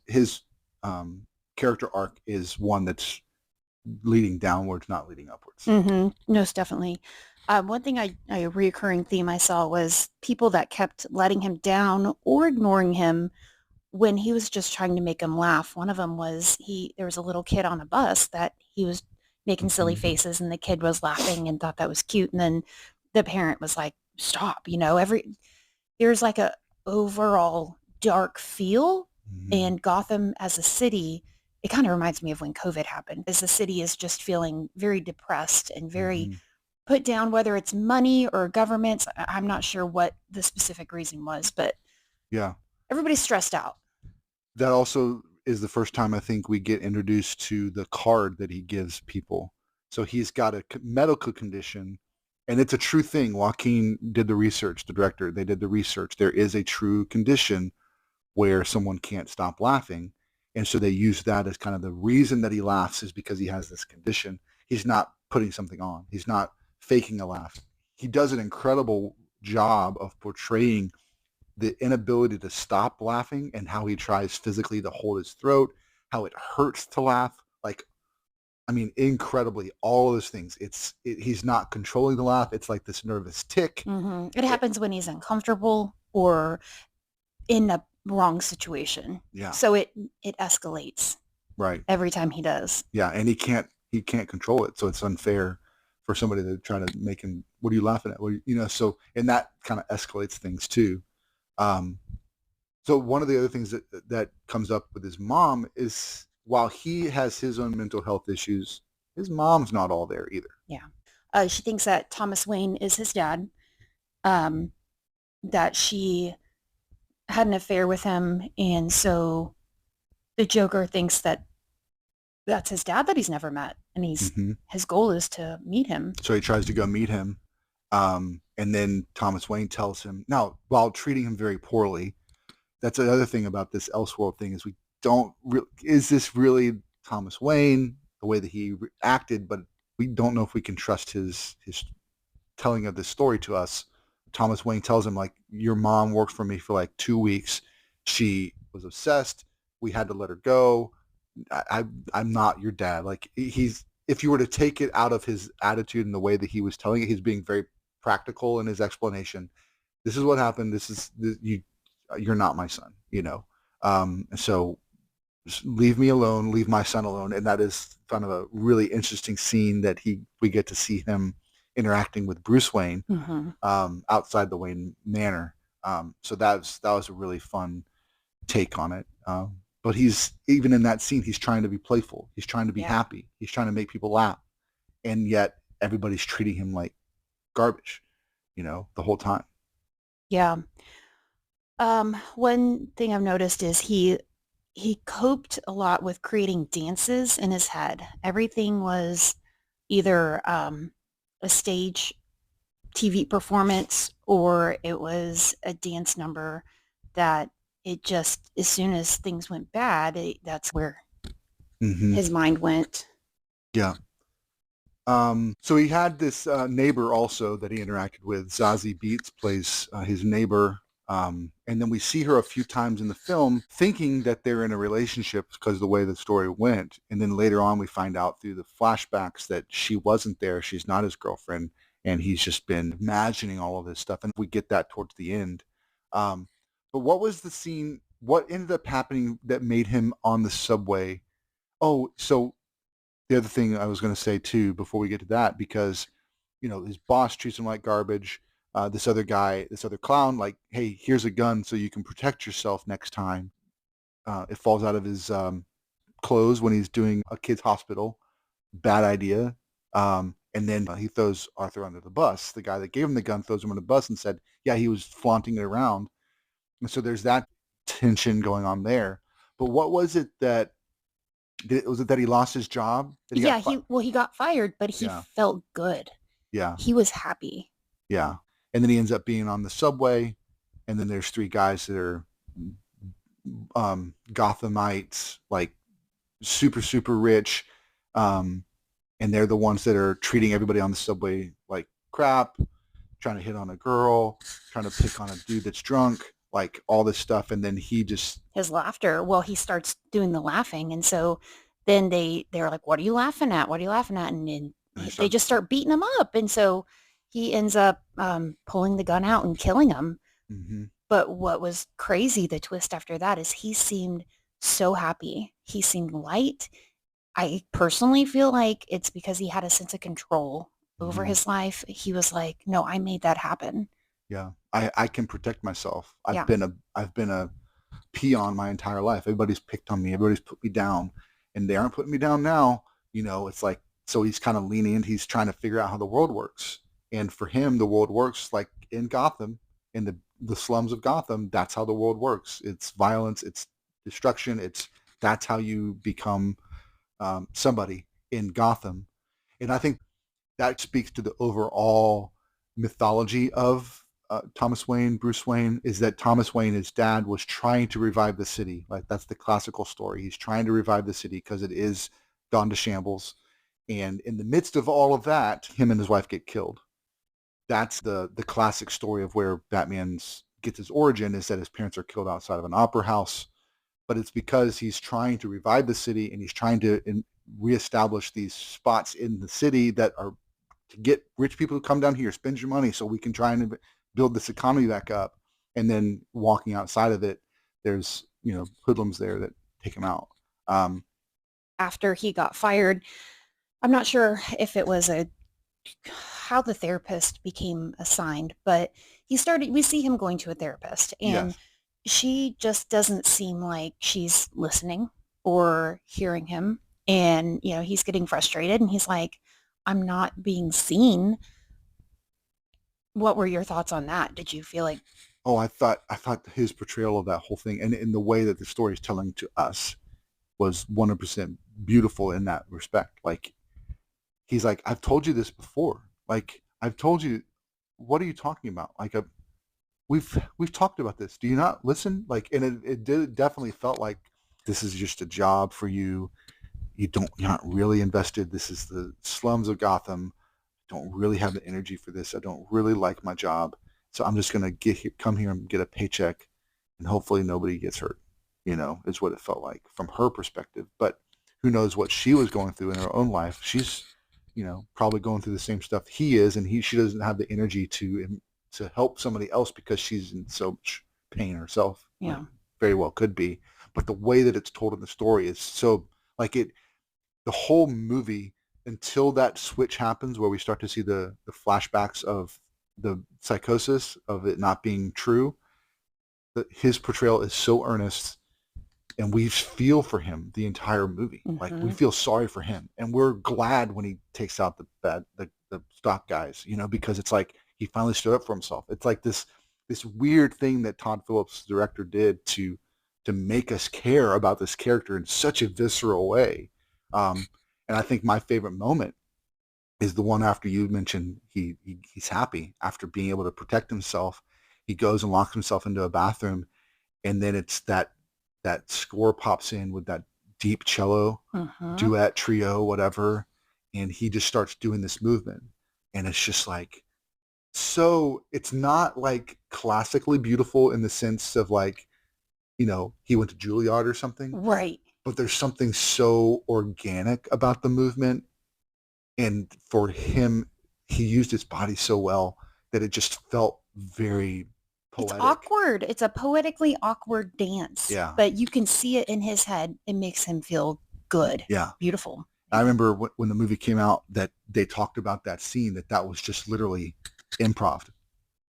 character arc is one that's leading downwards, not leading upwards. Mm-hmm. Most definitely. One thing a reoccurring theme I saw was people that kept letting him down or ignoring him when he was just trying to make them laugh. One of them was there was a little kid on a bus that he was making silly faces, and the kid was laughing and thought that was cute. And then the parent was like, stop, there's like a overall dark feel. Mm-hmm. And Gotham as a city, it kind of reminds me of when COVID happened, as the city is just feeling very depressed and very put down, whether it's money or governments. I'm not sure what the specific reason was, but yeah, everybody's stressed out. That also is the first time I think we get introduced to the card that he gives people. So he's got a medical condition, and it's a true thing. Joaquin did the research, the director, they did the research. There is a true condition where someone can't stop laughing. And so they use that as kind of the reason that he laughs is because he has this condition. He's not putting something on. He's not faking a laugh. He does an incredible job of portraying the inability to stop laughing and how he tries physically to hold his throat, how it hurts to laugh. Like, I mean, incredibly, all of those things. He's not controlling the laugh. It's like this nervous tick. It happens when he's uncomfortable or in a wrong situation. Yeah. So it escalates Right. every time he does. Yeah, and he can't control it, so it's unfair for somebody to try to make him. What are you laughing at? So and that kind of escalates things too. So one of the other things that comes up with his mom is while he has his own mental health issues, his mom's not all there either. Yeah. She thinks that Thomas Wayne is his dad, that she had an affair with him, and so the Joker thinks that that's his dad that he's never met, and his goal is to meet him. So he tries to go meet him, and then Thomas Wayne tells him, now, while treating him very poorly, that's another thing about this Elseworld thing is we don't really, is this really Thomas Wayne, the way that he acted, but we don't know if we can trust his telling of this story to us. Thomas Wayne tells him, like, your mom worked for me for like 2 weeks. She was obsessed. We had to let her go. I'm not your dad. Like, if you were to take it out of his attitude and the way that he was telling it, he's being very practical in his explanation. This is what happened. You're not my son, so just leave me alone, leave my son alone. And that is kind of a really interesting scene that we get to see him interacting with Bruce Wayne outside the Wayne Manor. So that was a really fun take on it. But he's, even in that scene, he's trying to be playful. He's trying to be happy. He's trying to make people laugh. And yet everybody's treating him like garbage, the whole time. Yeah. One thing I've noticed is he coped a lot with creating dances in his head. Everything was either a stage TV performance or it was a dance number that it just, as soon as things went bad, that's where his mind went. Yeah. So he had this neighbor also that he interacted with. Zazie Beetz plays his neighbor. And then we see her a few times in the film thinking that they're in a relationship because of the way the story went. And then later on we find out through the flashbacks that she wasn't there. She's not his girlfriend. And he's just been imagining all of this stuff. And we get that towards the end. But what was the scene? What ended up happening that made him on the subway? Oh, so the other thing I was going to say too, before we get to that, because, his boss treats him like garbage. This other clown, like, hey, here's a gun so you can protect yourself next time. It falls out of his clothes when he's doing a kid's hospital. Bad idea. And then he throws Arthur under the bus. The guy that gave him the gun throws him under the bus and said, yeah, he was flaunting it around. And so there's that tension going on there. But what was it that, was it that he lost his job? He got fired, but he felt good. Yeah. He was happy. Yeah. And then he ends up being on the subway. And then there's 3 guys that are Gothamites, like super, super rich. And they're the ones that are treating everybody on the subway like crap, trying to hit on a girl, trying to pick on a dude that's drunk, like all this stuff. And then his laughter, he starts doing the laughing. And so then they're like, what are you laughing at? What are you laughing at? And then they just start beating him up. And so he ends up pulling the gun out and killing him. Mm-hmm. But what was crazy, the twist after that, is he seemed so happy. He seemed light. I personally feel like it's because he had a sense of control over his life. He was like, no, I made that happen. Yeah. I can protect myself. I've been a peon my entire life. Everybody's picked on me. Everybody's put me down, and they aren't putting me down now. It's like, so he's kind of leaning in. He's trying to figure out how the world works. And for him, the world works like in Gotham, in the slums of Gotham. That's how the world works. It's violence. It's destruction. That's how you become somebody in Gotham. And I think that speaks to the overall mythology of Thomas Wayne, Bruce Wayne, is that Thomas Wayne, his dad, was trying to revive the city. Like that's the classical story. He's trying to revive the city because it is gone to shambles. And in the midst of all of that, him and his wife get killed. That's the classic story of where Batman's gets his origin, is that his parents are killed outside of an opera house. But it's because he's trying to revive the city and he's trying to reestablish these spots in the city that are to get rich people to come down here, spend your money so we can try and build this economy back up. And then walking outside of it, there's, hoodlums there that take him out. After he got fired, I'm not sure if it was how the therapist became assigned, but we see him going to a therapist, and Yes. she just doesn't seem like she's listening or hearing him. And, he's getting frustrated and he's like, I'm not being seen. What were your thoughts on that? Did you feel like, Oh, I thought his portrayal of that whole thing and in the way that the story is telling to us was 100% beautiful in that respect. Like, he's like, I've told you this before. Like, I've told you, what are you talking about? Like, we've talked about this. Do you not listen? Like, and it definitely felt like this is just a job for you. You're not really invested. This is the slums of Gotham. Don't really have the energy for this. I don't really like my job. So I'm just going to come here and get a paycheck and hopefully nobody gets hurt, is what it felt like from her perspective. But who knows what she was going through in her own life. She's, probably going through the same stuff he is, and she doesn't have the energy to help somebody else because she's in so much pain herself. Yeah. Like, very well could be. But the way that it's told in the story is so, like, the whole movie, until that switch happens where we start to see the flashbacks of the psychosis of it not being true, that his portrayal is so earnest and we feel for him the entire movie. Like, we feel sorry for him and we're glad when he takes out the stock guys, because it's like he finally stood up for himself. It's like this weird thing that Todd Phillips, the director, did to make us care about this character in such a visceral way. And I think my favorite moment is the one after you mentioned he's happy after being able to protect himself. He goes and locks himself into a bathroom, and then it's that score pops in with that deep cello duet trio, whatever, and he just starts doing this movement, and it's just like, so it's not like classically beautiful in the sense of like, he went to Juilliard or something, right? But there's something so organic about the movement. And for him, he used his body so well that it just felt very poetic. It's awkward. It's a poetically awkward dance. Yeah. But you can see it in his head. It makes him feel good. Yeah. Beautiful. I remember when the movie came out that they talked about that scene, that was just literally improv.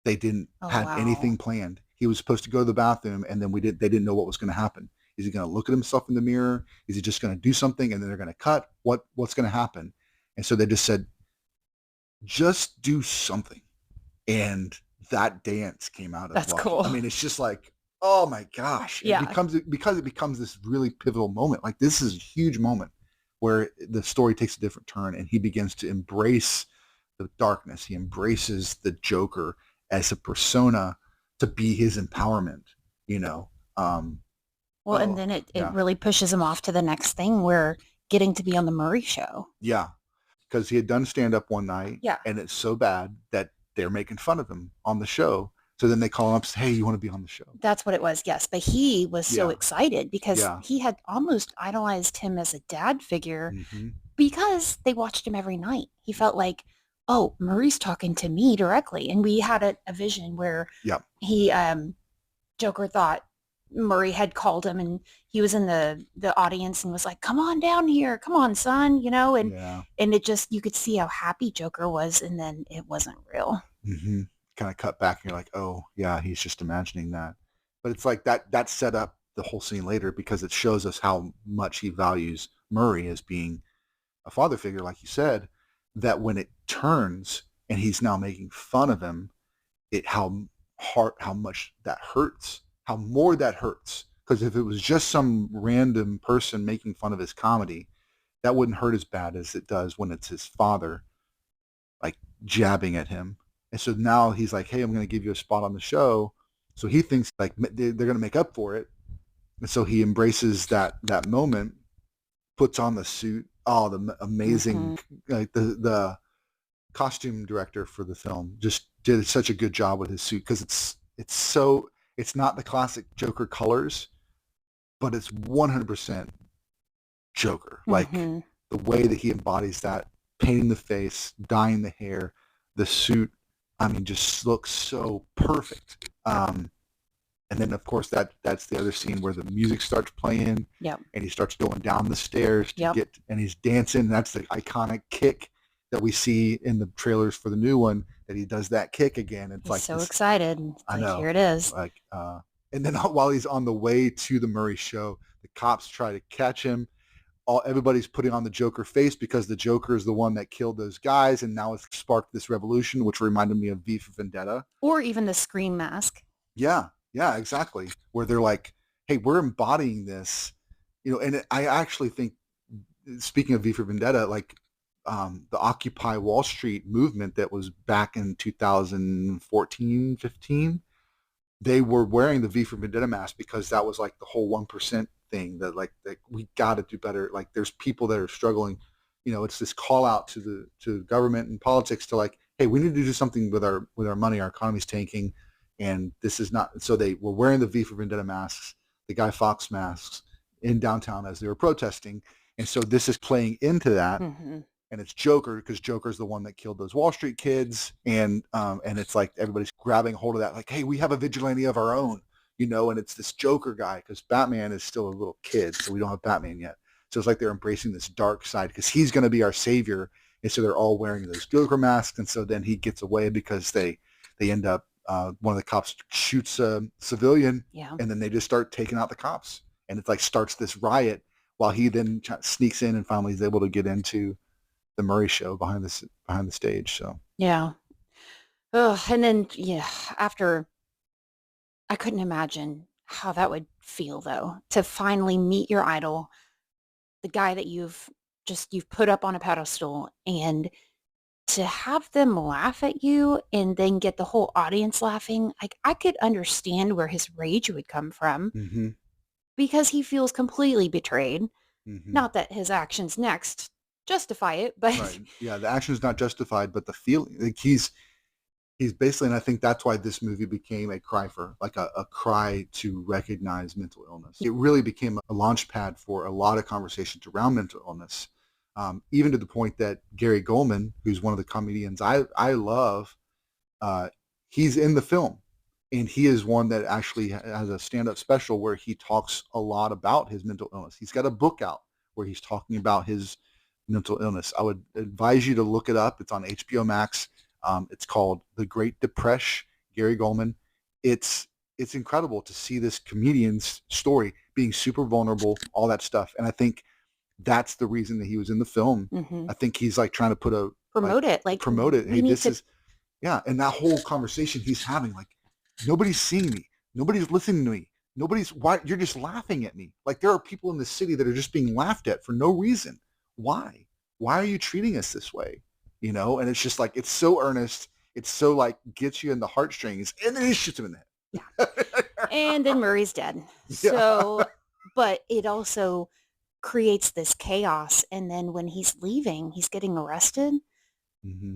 They didn't have anything planned. He was supposed to go to the bathroom, and then they didn't know what was going to happen. Is he going to look at himself in the mirror? Is he just going to do something and then they're going to cut? What's going to happen? And so they just said, just do something. And that dance came out. That's cool. I mean, it's just like, oh my gosh. Yeah. It becomes this really pivotal moment. Like, this is a huge moment where the story takes a different turn and he begins to embrace the darkness. He embraces the Joker as a persona to be his empowerment, and then it really pushes him off to the next thing, where getting to be on the Murray Show. Yeah. Because he had done stand-up one night. Yeah. And it's so bad that they're making fun of him on the show. So then they call him up and say, hey, you want to be on the show? That's what it was, yes. But he was so excited because he had almost idolized him as a dad figure because they watched him every night. He felt like, oh, Murray's talking to me directly. And we had a vision where he, Joker thought Murray had called him and he was in the audience and was like, come on down here. Come on, son, and it just, you could see how happy Joker was, and then it wasn't real. Kind of cut back and you're like, oh yeah, he's just imagining that. But it's like that set up the whole scene later because it shows us how much he values Murray as being a father figure, like you said, that when it turns and he's now making fun of him, how much that hurts. How more that hurts. Because if it was just some random person making fun of his comedy, that wouldn't hurt as bad as it does when it's his father, like, jabbing at him. And so now he's like, hey, I'm going to give you a spot on the show. So he thinks like they're going to make up for it. And so he embraces that moment, puts on the suit. Oh, the amazing, like the costume director for the film just did such a good job with his suit, because it's not the classic Joker colors, but it's 100% Joker. Like the way that he embodies that, painting the face, dyeing the hair, the suit, I mean, just looks so perfect. And then, of course, that's the other scene where the music starts playing, Yep. and he starts going down the stairs to Yep. get, and he's dancing. That's the iconic kick that we see in the trailers for the new one, that he does that kick again. It's He's like so this, excited. It's I like, know. here it is. Like, and then while he's on the way to the Murray show, the cops try to catch him. Everybody's putting on the Joker face because the Joker is the one that killed those guys, and now it's sparked this revolution, which reminded me of V for Vendetta. Or even the Scream mask. Yeah, exactly. Where they're like, hey, we're embodying this, and I actually think, speaking of V for Vendetta, like the Occupy Wall Street movement that was back in 2014, 15, they were wearing the V for Vendetta mask because that was like the whole 1% thing, that like that we got to do better. Like there's people that are struggling, it's this call out to government and politics to like, hey, we need to do something with our money. Our economy's tanking, and this is not. So they were wearing the V for Vendetta masks, the Guy Fawkes masks, in downtown as they were protesting, and so this is playing into that. And it's Joker, because Joker's the one that killed those Wall Street kids, and it's like everybody's grabbing hold of that, like, hey, we have a vigilante of our own, and it's this Joker guy, because Batman is still a little kid, so we don't have Batman yet. So it's like they're embracing this dark side because he's going to be our savior, and so they're all wearing those Joker masks, and so then he gets away because they end up, one of the cops shoots a civilian, and then they just start taking out the cops, and it's like starts this riot while he then sneaks in and finally is able to get into the Murray show behind the stage. So yeah. Oh, and then after, I couldn't imagine how that would feel though, to finally meet your idol, the guy that you've put up on a pedestal, and to have them laugh at you and then get the whole audience laughing. Like, I could understand where his rage would come from, because he feels completely betrayed. Not that his actions next justify it, but right. Yeah, the action is not justified, but the feeling, like he's basically, and I think that's why this movie became a cry for, like a cry to recognize mental illness. It really became a launch pad for a lot of conversations around mental illness, even to the point that Gary Goldman, who's one of the comedians I love, he's in the film, and he is one that actually has a stand-up special where he talks a lot about his mental illness. He's got a book out where he's talking about his mental illness. I would advise you to look it up. It's on HBO Max. It's called The Great Depression, Gary Goldman. It's incredible to see this comedian's story, being super vulnerable, all that stuff. And I think that's the reason that he was in the film. I think he's like trying to promote it. Hey, this is, yeah. And that whole conversation he's having, like, nobody's seeing me. Nobody's listening to me. Why? You're just laughing at me. Like, there are people in the city that are just being laughed at for no reason. Why are you treating us this way? And it's just like, it's so earnest. It's so like gets you in the heartstrings, and then he shoots him in the head. Yeah. And then Murray's dead. So, but it also creates this chaos. And then when he's leaving, he's getting arrested.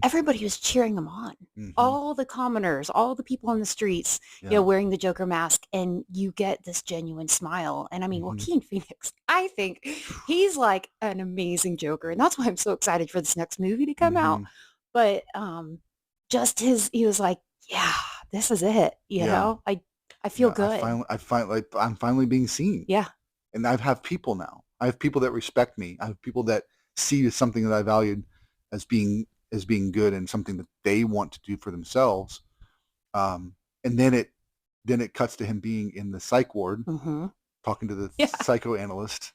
Everybody was cheering him on. All the commoners, all the people on the streets, wearing the Joker mask, and you get this genuine smile. And I mean, Joaquin Phoenix, I think he's like an amazing Joker, and that's why I'm so excited for this next movie to come out. But just he was like, yeah, this is it. You know, I feel good. I'm finally being seen. Yeah. And I have people now. I have people that respect me. I have people that see something that I valued as being good and something that they want to do for themselves. And then it cuts to him being in the psych ward, talking to the psychoanalyst,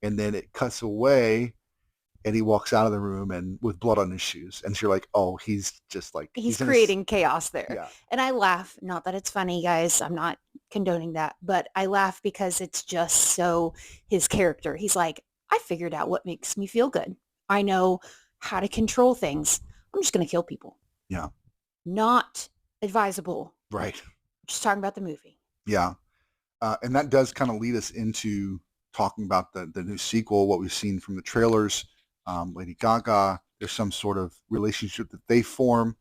and then it cuts away, and he walks out of the room and with blood on his shoes, and so you're like, oh, he's just like he's creating chaos there. And I laugh, not that it's funny, guys, I'm not condoning that, but I laugh because it's just so his character. He's like, I figured out what makes me feel good. I know how to control things. I'm just going to kill people. Yeah. not advisable. Right. Just talking about the movie. Yeah. And that does kind of lead us into talking about the new sequel, what we've seen from the trailers. Lady Gaga, there's some sort of relationship that they form.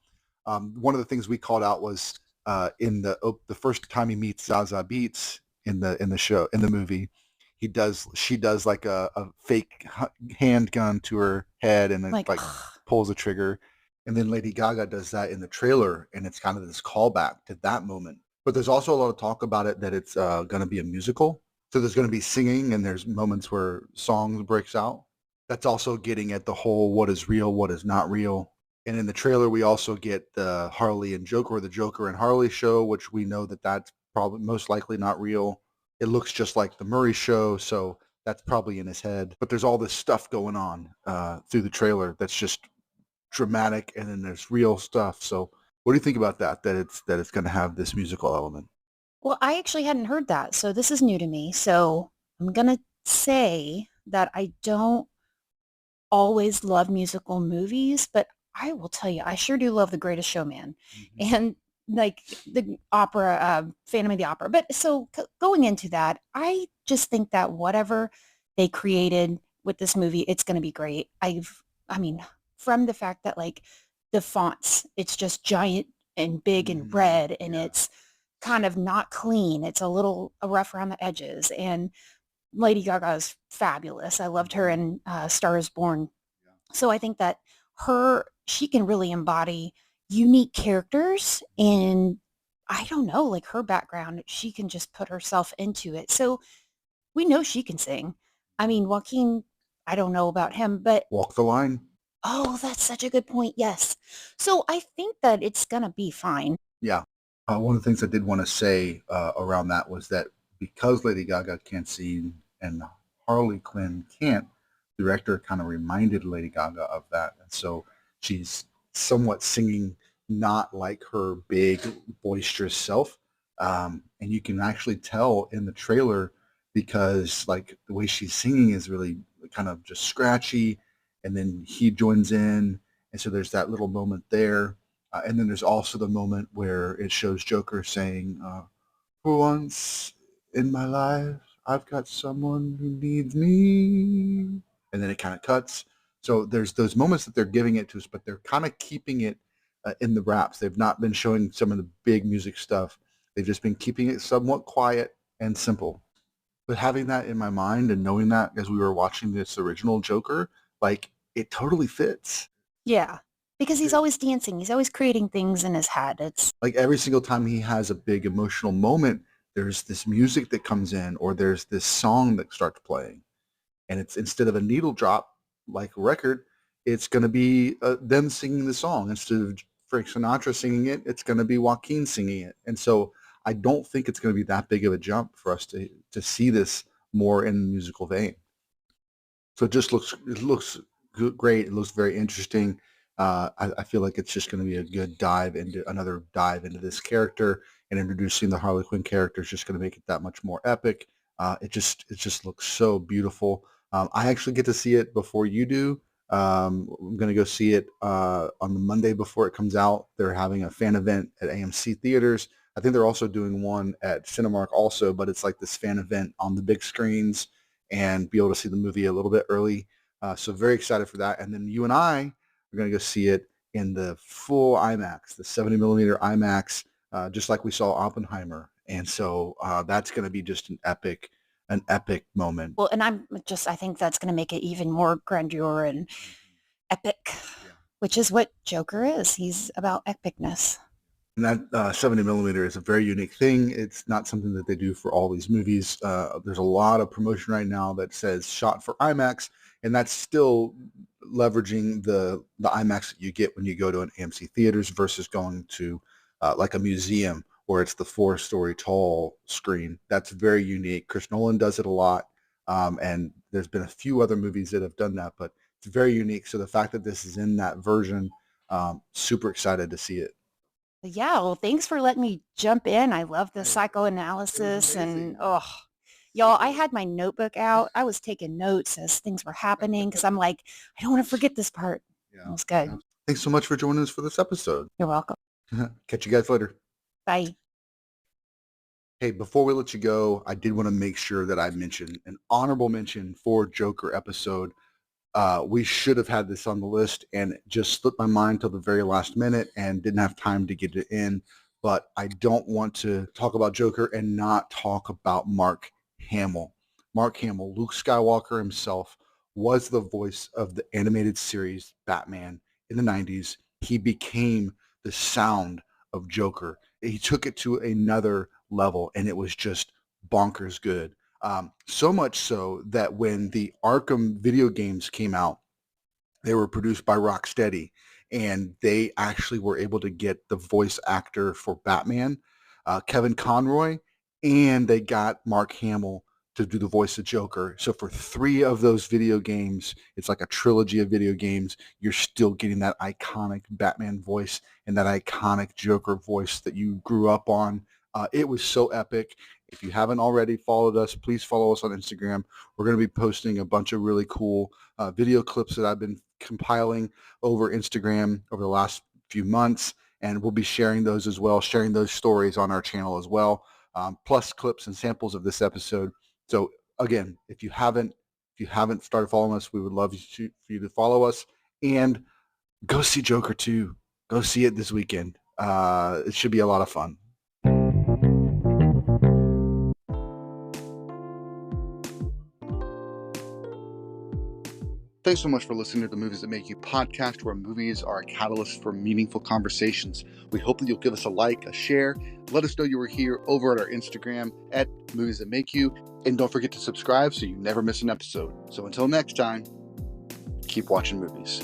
One of the things we called out was in the first time he meets Zaza Beetz in the movie, she does like a fake handgun to her head and it Like, like pulls a trigger. And then Lady Gaga does that in the trailer, and it's kind of this callback to that moment. But there's also a lot of talk about it that it's going to be a musical. So there's going to be singing, and there's moments where songs breaks out. That's also getting at the whole what is real, what is not real. And in the trailer, we also get the Harley and Joker, the Joker and Harley show, which we know that that's probably most likely not real. It looks just like the Murray show, so that's probably in his head. But there's all this stuff going on through the trailer that's just dramatic, and then there's real stuff. So what do you think about that? That it's going to have this musical element? well, I actually hadn't heard that, so this is new to me. So I'm gonna say that I don't always love musical movies, but I will tell you, I sure do love The Greatest Showman Mm-hmm. and like the opera, Phantom of the Opera. But so going into that, I just think that whatever they created with this movie, it's going to be great. I mean, from the fact that like the fonts, it's just giant and big and red, and Yeah. it's kind of not clean. It's a little rough around the edges, and Lady Gaga is fabulous. I loved her in Star is Born. Yeah. So I think that she can really embody unique characters, and I don't know, like her background, she can just put herself into it. So we know she can sing. I mean, Joaquin, I don't know about him, but Walk the line. oh, that's such a good point. Yes. So I think that it's going to be fine. Yeah. One of the things I did want to say around that was that because Lady Gaga can't sing and Harley Quinn can't, the director kind of reminded Lady Gaga of that. And so she's somewhat singing not like her big, boisterous self. And you can actually tell in the trailer because like the way she's singing is really kind of just scratchy. And then he joins in. And so there's that little moment there. And then there's also the moment where it shows Joker saying, "For once in my life, I've got someone who needs me," and then it kind of cuts. So there's those moments that they're giving it to us, but they're kind of keeping it in the wraps. They've not been showing some of the big music stuff. They've just been keeping it somewhat quiet and simple. But having that in my mind and knowing that as we were watching this original Joker, like it totally fits. Yeah. Because he's always dancing. He's always creating things in his head. It's Like every single time he has a big emotional moment, there's this music that comes in or there's this song that starts playing. And it's instead of a needle drop like a record, it's going to be them singing the song. Instead of Frank Sinatra singing it, it's going to be Joaquin singing it. And so I don't think it's going to be that big of a jump for us to see this more in the musical vein. So it looks great. It looks very interesting. I feel like it's just going to be a good another dive into this character, and introducing the Harley Quinn character is just going to make it that much more epic. It just looks so beautiful. I actually get to see it before you do. I'm going to go see it on the Monday before it comes out. They're having a fan event at AMC theaters. I think they're also doing one at Cinemark also, but it's like this fan event on the big screens and be able to see the movie a little bit early. So very excited for that. And then you and I are going to go see it in the full IMAX, the 70 millimeter IMAX, just like we saw Oppenheimer. And so that's going to be just an epic moment. well, and I think that's going to make it even more grandeur and epic, Yeah. which is what Joker is. He's about epicness. And that 70 millimeter is a very unique thing. It's not something that they do for all these movies. There's a lot of promotion right now that says shot for IMAX, and that's still leveraging the IMAX that you get when you go to an AMC theaters versus going to like a museum where it's the 4-story tall screen. That's very unique. Chris Nolan does it a lot, and there's been a few other movies that have done that, but it's very unique. So the fact that this is in that version, super excited to see it. Yeah, well, thanks for letting me jump in. I love the Hey, it was psychoanalysis and amazing. oh, y'all, I had my notebook out. I was taking notes as things were happening because I'm like, I don't want to forget this part. It Yeah. was good. Thanks so much for joining us for this episode. You're welcome. Catch you guys later. Bye. Hey, before we let you go, I did want to make sure that I mentioned an honorable mention for Joker episode. We should have had this on the list and just slipped my mind till the very last minute and didn't have time to get it in. But I don't want to talk about Joker and not talk about Mark Hamill. Mark Hamill, Luke Skywalker himself, was the voice of the animated series Batman in the 90s. He became the sound of Joker. He took it to another level, and it was just bonkers good. So much so that when the Arkham video games came out, they were produced by Rocksteady, and they actually were able to get the voice actor for Batman, Kevin Conroy, and they got Mark Hamill to do the voice of Joker. So for 3 of those video games, it's like a trilogy of video games, you're still getting that iconic Batman voice and that iconic Joker voice that you grew up on. It was so epic. If you haven't already followed us, please follow us on Instagram. We're going to be posting a bunch of really cool video clips that I've been compiling over Instagram over the last few months, and we'll be sharing those as well, sharing those stories on our channel as well, plus clips and samples of this episode. So again, if you haven't started following us, we would love for you to follow us and go see Joker 2. Go see it this weekend. It should be a lot of fun. Thanks so much for listening to the Movies That Make You podcast, where movies are a catalyst for meaningful conversations. We hope that you'll give us a like, a share. Let us know you were here over at our Instagram at Movies That Make You. And don't forget to subscribe so you never miss an episode. So until next time, keep watching movies.